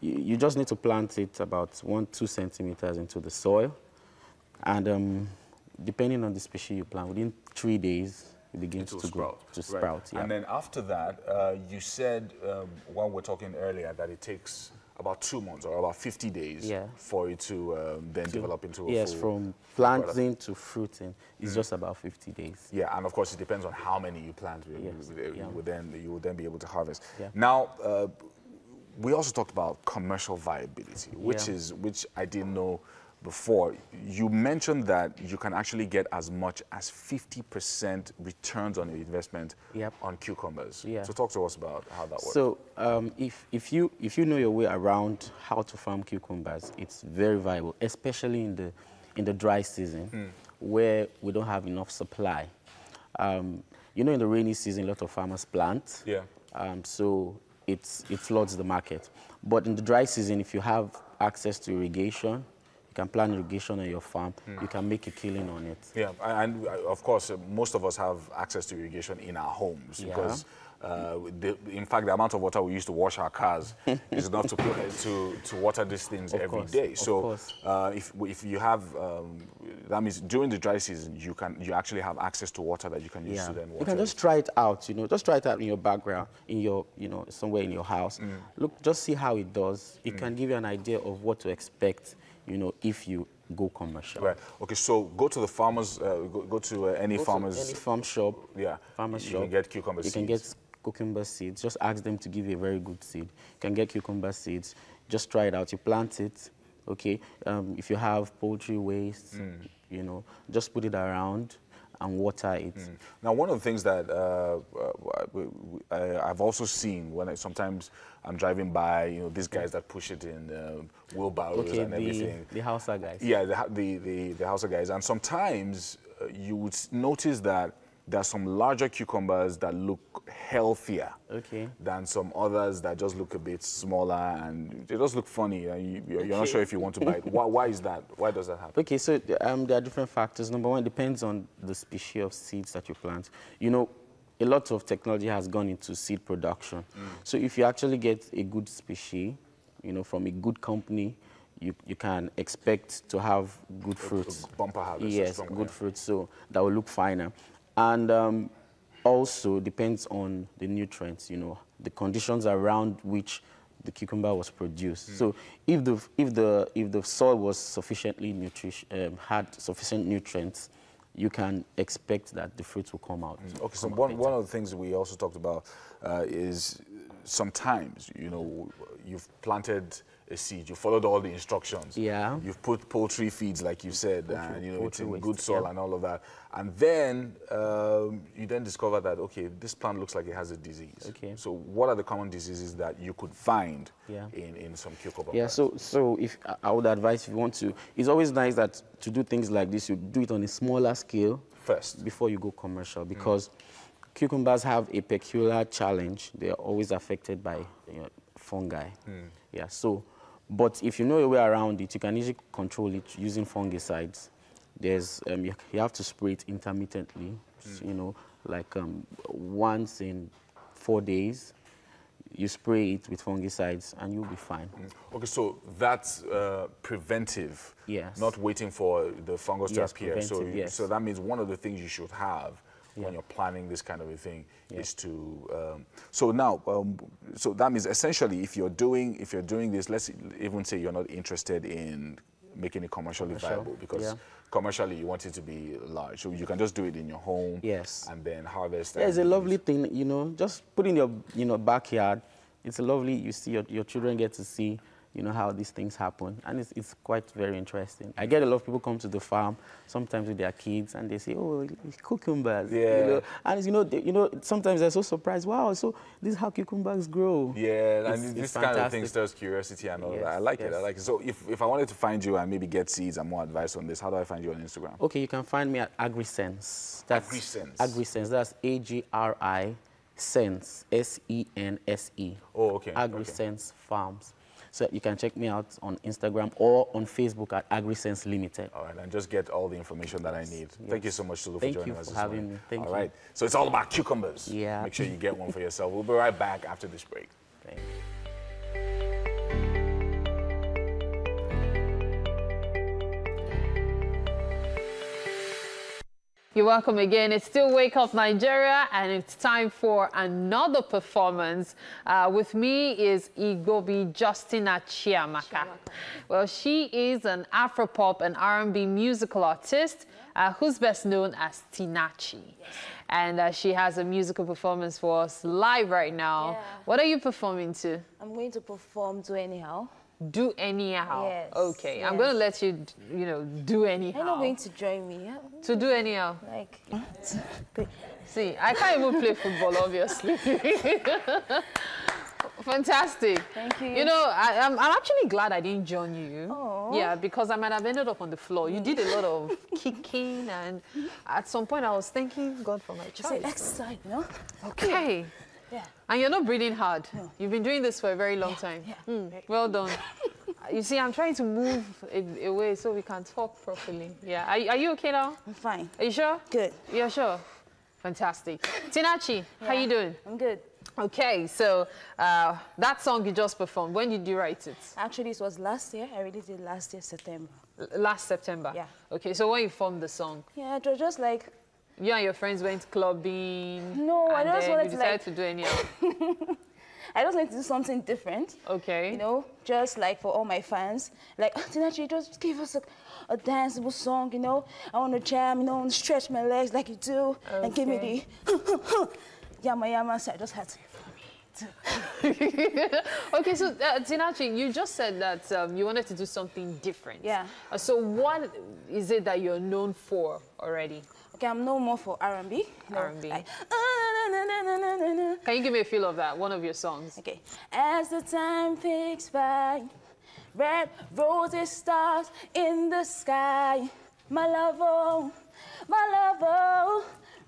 You just need to plant it about 1-2 centimeters into the soil. And depending on the species you plant, within 3 days, it begins to grow, to sprout. And then after that, you said, while we were talking earlier, that it takes about 2 months or about 50 days for it to then develop into a full... Yes, from planting to fruiting, it's just about 50 days. Yeah, and of course, it depends on how many you plant. You will then be able to harvest. Now, we also talked about commercial viability, which I didn't know before. You mentioned that you can actually get as much as 50% returns on the investment on cucumbers. So talk to us about how that works. So if you know your way around how to farm cucumbers, it's very viable, especially in the dry season where we don't have enough supply. In the rainy season, a lot of farmers plant. So it floods the market. But in the dry season, if you have access to irrigation, you can plant irrigation on your farm. You can make a killing on it. Yeah, and of course, most of us have access to irrigation in our homes because, in fact, the amount of water we use to wash our cars is enough to water these things every day. So, if you have, that means during the dry season, you actually have access to water that you can use to then water. You can just try it out. Just try it out in your background, in your, somewhere in your house. Look, just see how it does. It can give you an idea of what to expect. If you go commercial. Right. Okay, so go to the farmers, go to any farmers... Any farm shop. Farmers shop. You can get cucumber seeds. You can get cucumber seeds. Just ask them to give you a very good seed. You can get cucumber seeds. Just try it out. You plant it, okay? If you have poultry waste, just put it around and water it. Now, one of the things that I've also seen when sometimes I'm driving by, these guys that push it in wheelbarrows and everything. The Hausa guys. Yeah, the Hausa guys. And sometimes you would notice that there are some larger cucumbers that look healthier than some others that just look a bit smaller and they just look funny. You're not sure if you want to buy it. Why is that? Why does that happen? Okay, so there are different factors. Number one, it depends on the species of seeds that you plant. A lot of technology has gone into seed production. So if you actually get a good species, from a good company, you can expect to have good fruits. Bumper harvest. Yes, good fruits, so that will look finer. And also depends on the nutrients, you know, the conditions around which the cucumber was produced. So if the soil was sufficiently had sufficient nutrients, you can expect that the fruits will come out. Okay, so one of the things we also talked about is sometimes, you know, you've planted a seed, you followed all the instructions. Yeah. You've put poultry feeds, like you said, and you know, it's in good soil and all of that. And then you then discover that, okay, this plant looks like it has a disease. Okay. So what are the common diseases that you could find Yeah. in some cucumber Yeah, plants? so if I would advise, if you want to, it's always nice that to do things like this, you do it on a smaller scale first before you go commercial, because cucumbers have a peculiar challenge. They are always affected by fungi. Yeah, so, but if you know your way around it, you can easily control it using fungicides. There's you have to spray it intermittently, you know, like once in 4 days. You spray it with fungicides and you'll be fine. Okay, so that's preventive. Yes. Not waiting for the fungus to Yes, appear. So, preventive, so that means one of the things you should have when you're planning this kind of a thing is to. So now, so that means essentially, if you're doing this, let's even say you're not interested in making it commercially viable, because commercially you want it to be large, so you can just do it in your home. Yes. And then harvest. Yeah, it's a lovely thing, you know, just put in your backyard. It's a lovely, you see, your children get to see, you know, how these things happen. And it's quite very interesting. I get a lot of people come to the farm, sometimes with their kids, and they say, oh, cucumbers. Yeah. You know? And, you know, sometimes they're so surprised, wow, so this is how cucumbers grow. Yeah, and It's this kind of thing stirs curiosity and all that. I like it, I like it. So if I wanted to find you and maybe get seeds and more advice on this, how do I find you on Instagram? Okay, you can find me at AgriSense. That's AgriSense. AgriSense, that's AGRI Sense, SENSE. Oh, okay. AgriSense Farms. So you can check me out on Instagram or on Facebook at AgriSense Limited. All right, and just get all the information that I need. Thank you so much, Tulu, for joining us this having morning. me. Thank you. All right, so it's all about cucumbers. Yeah. Make sure you get one for yourself. We'll be right back after this break. Thank you. You're welcome again. It's still Wake Up Nigeria, and it's time for another performance. With me is Igobi Justina Chiamaka. Well, she is an Afropop and R&B musical artist who's best known as Tinachi. Yes. And she has a musical performance for us live right now. Yeah. What are you performing to? I'm going to perform Do Anyhow. Do Anyhow? Yes. Okay, yes. I'm going to let you, you know, do anyhow. You're not going to join me. Yeah? To do anyhow? Like, see, I can't even play football, obviously. Fantastic. Thank you. You know, I'm actually glad I didn't join you. Oh. Yeah, because I might have ended up on the floor. You did a lot of kicking, and at some point I was thanking God for my child. It's exercise, you know? Okay. Yeah. And you're not breathing hard. No. You've been doing this for a very long time. Yeah. Well done. You see, I'm trying to move away so we can talk properly. Yeah. Are you okay now? I'm fine. Are you sure? Good. You're sure? Fantastic. Tinachi, how you doing? I'm good. Okay, so that song you just performed, when did you write it? Actually, it was last year. I released it last year, September. Last September? Yeah. Okay, so when you formed the song? Yeah, it was just like... You and your friends went clubbing? No, I just wanted to decided to do anyhow? I just wanted to do something different. Okay. You know, just like for all my fans. Like, Tinachi, just give us a danceable song, you know? I want to jam, you know, and stretch my legs like you do. Okay. And give me the yama yama, so I just had to. Okay, so Tinachi, you just said that you wanted to do something different. Yeah. So what is it that you're known for already? Okay, I'm known more for R&B. You know, R&B. like, can you give me a feel of that, one of your songs? Okay. As the time ticks by, red roses stars in the sky. My love, oh,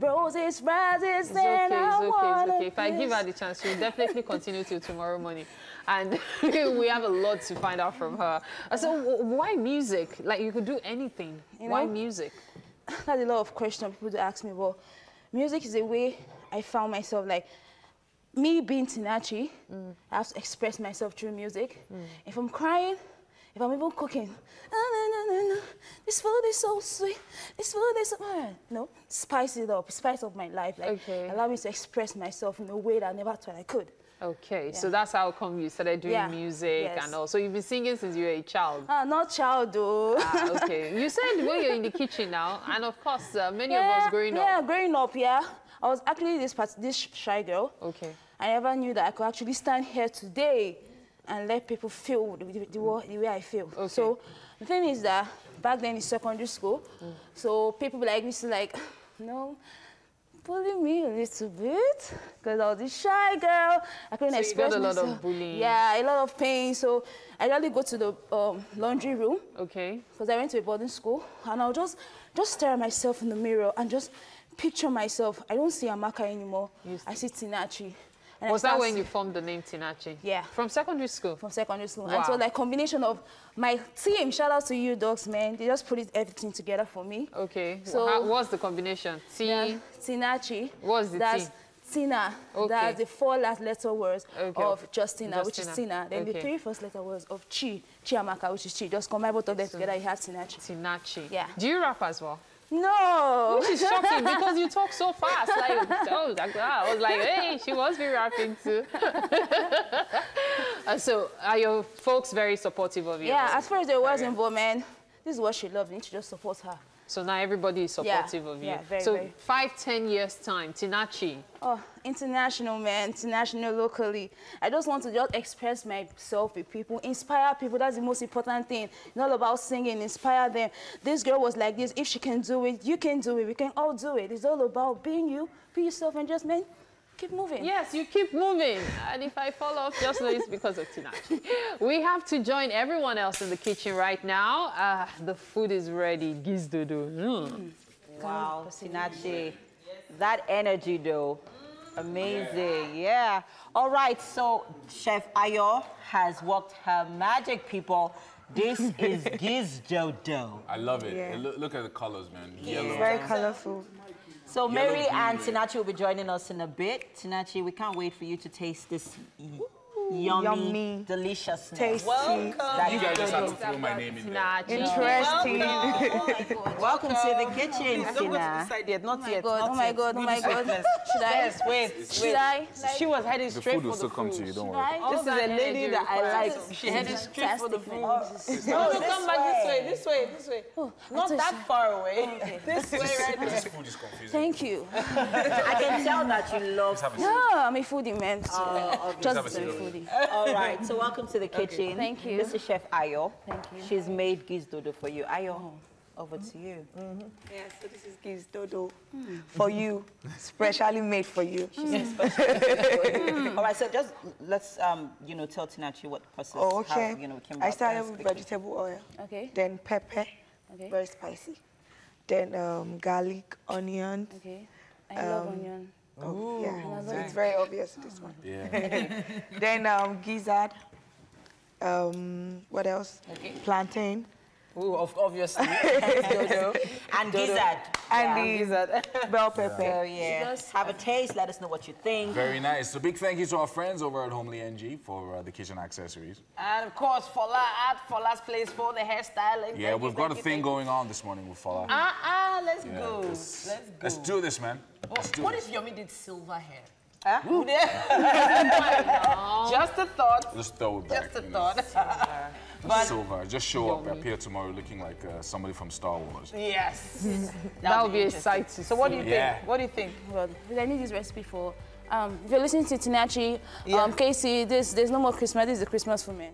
roses rises, and I wanna okay. If I give her the chance, she'll definitely continue till tomorrow morning. And we have a lot to find out from her. So why music? Like, you could do anything. You know, why music? That's a lot of questions people do ask me, but music is a way I found myself, like, me being Tinachi, I have to express myself through music. If I'm crying, if I'm even cooking, this food is so sweet, this food is so, no, spice it up, spice up my life. Like, allow me to express myself in a way that I never thought I could. Okay, so that's how come you started doing music and all. So you've been singing since you were a child? Not child, though. Okay. You said when you're in the kitchen now, and of course, many of us growing up. Yeah, growing up, I was actually this shy girl. Okay. I never knew that I could actually stand here today and let people feel the way I feel. Okay. So the thing is that back then in secondary school, so people like me to like, bully me a little bit because I was this shy girl. I couldn't express myself. You got a lot of bullying. Yeah, a lot of pain. So I really go to the laundry room. Okay. Because I went to a boarding school, and I'll just stare at myself in the mirror and just picture myself. I don't see Amaka anymore. I see Tinachi. And was that when you formed the name Tinachi? Yeah. From secondary school? From secondary school. Wow. And so like combination of my team, shout out to you dogs, man. They just put everything together for me. Okay. So what's the combination? Tinachi. What's the That's T? Tina. Okay. That's the 4 last letter words of Justina, which is Tina. Then the 3 first letter words of Chiamaka, which is Chi. Just combine both of them together, you have Tinachi. Tinachi. Yeah. Do you rap as well? No. Which is shocking because you talk so fast. Like, I was like, hey, she must be rapping too. So are your folks very supportive of you? Yeah, as far as the words involved, man, this is what she loves. You need to just support her. So now everybody is supportive of you. Yeah, very, so very. 5-10 years time, Tinachi. Oh, international, man, international, locally. I just want to just express myself with people, inspire people. That's the most important thing. It's not about singing, inspire them. This girl was like this. If she can do it, you can do it. We can all do it. It's all about being you, be yourself, and just, man, keep moving. Yes, you keep moving. And if I fall off, just know it's because of Tinachi. We have to join everyone else in the kitchen right now. The food is ready. Gizdodo. Wow, Tinachi. That energy, though. Amazing. Yeah. All right, so Chef Ayo has worked her magic, people. This is Gizdodo. I love it. Yeah. Look at the colors, man. Yellow. It's very colorful. So Mary and Tinachi will be joining us in a bit. Tinachi, we can't wait for you to taste this yummy deliciousness. Tasty. Welcome. You guys just have to throw my name in there. Interesting. Welcome to the kitchen, Don't go to the side yet, not yet. Oh my God, oh my God. Should I? Yes, wait. Should I? She was heading The straight food will for still the come food. to you, don't worry. This is a lady that I like. She headed straight for the food. No, come back this way. Not that far away. This way right there. This food is confusing. Thank you. I can tell that you love No, I'm a foodie, man. Just a foodie. All right, so welcome to the kitchen. Thank you. This is Chef Ayo. Thank you. She's made Gizdodo for you. Ayo, over to you. Yeah, so this is Gizdodo for you, specially made for you. All right, so just let's tell Tinachi what the process. Oh, okay. How, came I about started this with quickly. vegetable oil. Okay. Then pepper, very spicy. Then garlic, onions. Okay. I love onion. Oh, yeah, so it's very obvious, this one. Yeah. Then gizzard. What else? Plantain. Ooh, obviously. And gizzard. And the bell pepper. So, yeah, have a taste. Let us know what you think. Very nice. So big thank you to our friends over at Homely NG for the kitchen accessories. And of course, Fola at Fola's Place for the hairstyling. Yeah, we've got a thing going on this morning with Fola. Let's go. Let's do this, man. What if Yomi did silver hair? Huh? Just a thought. Just throw it back. Just a thought. But silver. Just show up, appear tomorrow looking like somebody from Star Wars. Yes. That would be a sight to see. So what do you think? What do you think? Well, I need this recipe for. If you're listening to Tinachi, Casey, there's no more Christmas. This is the Christmas for me.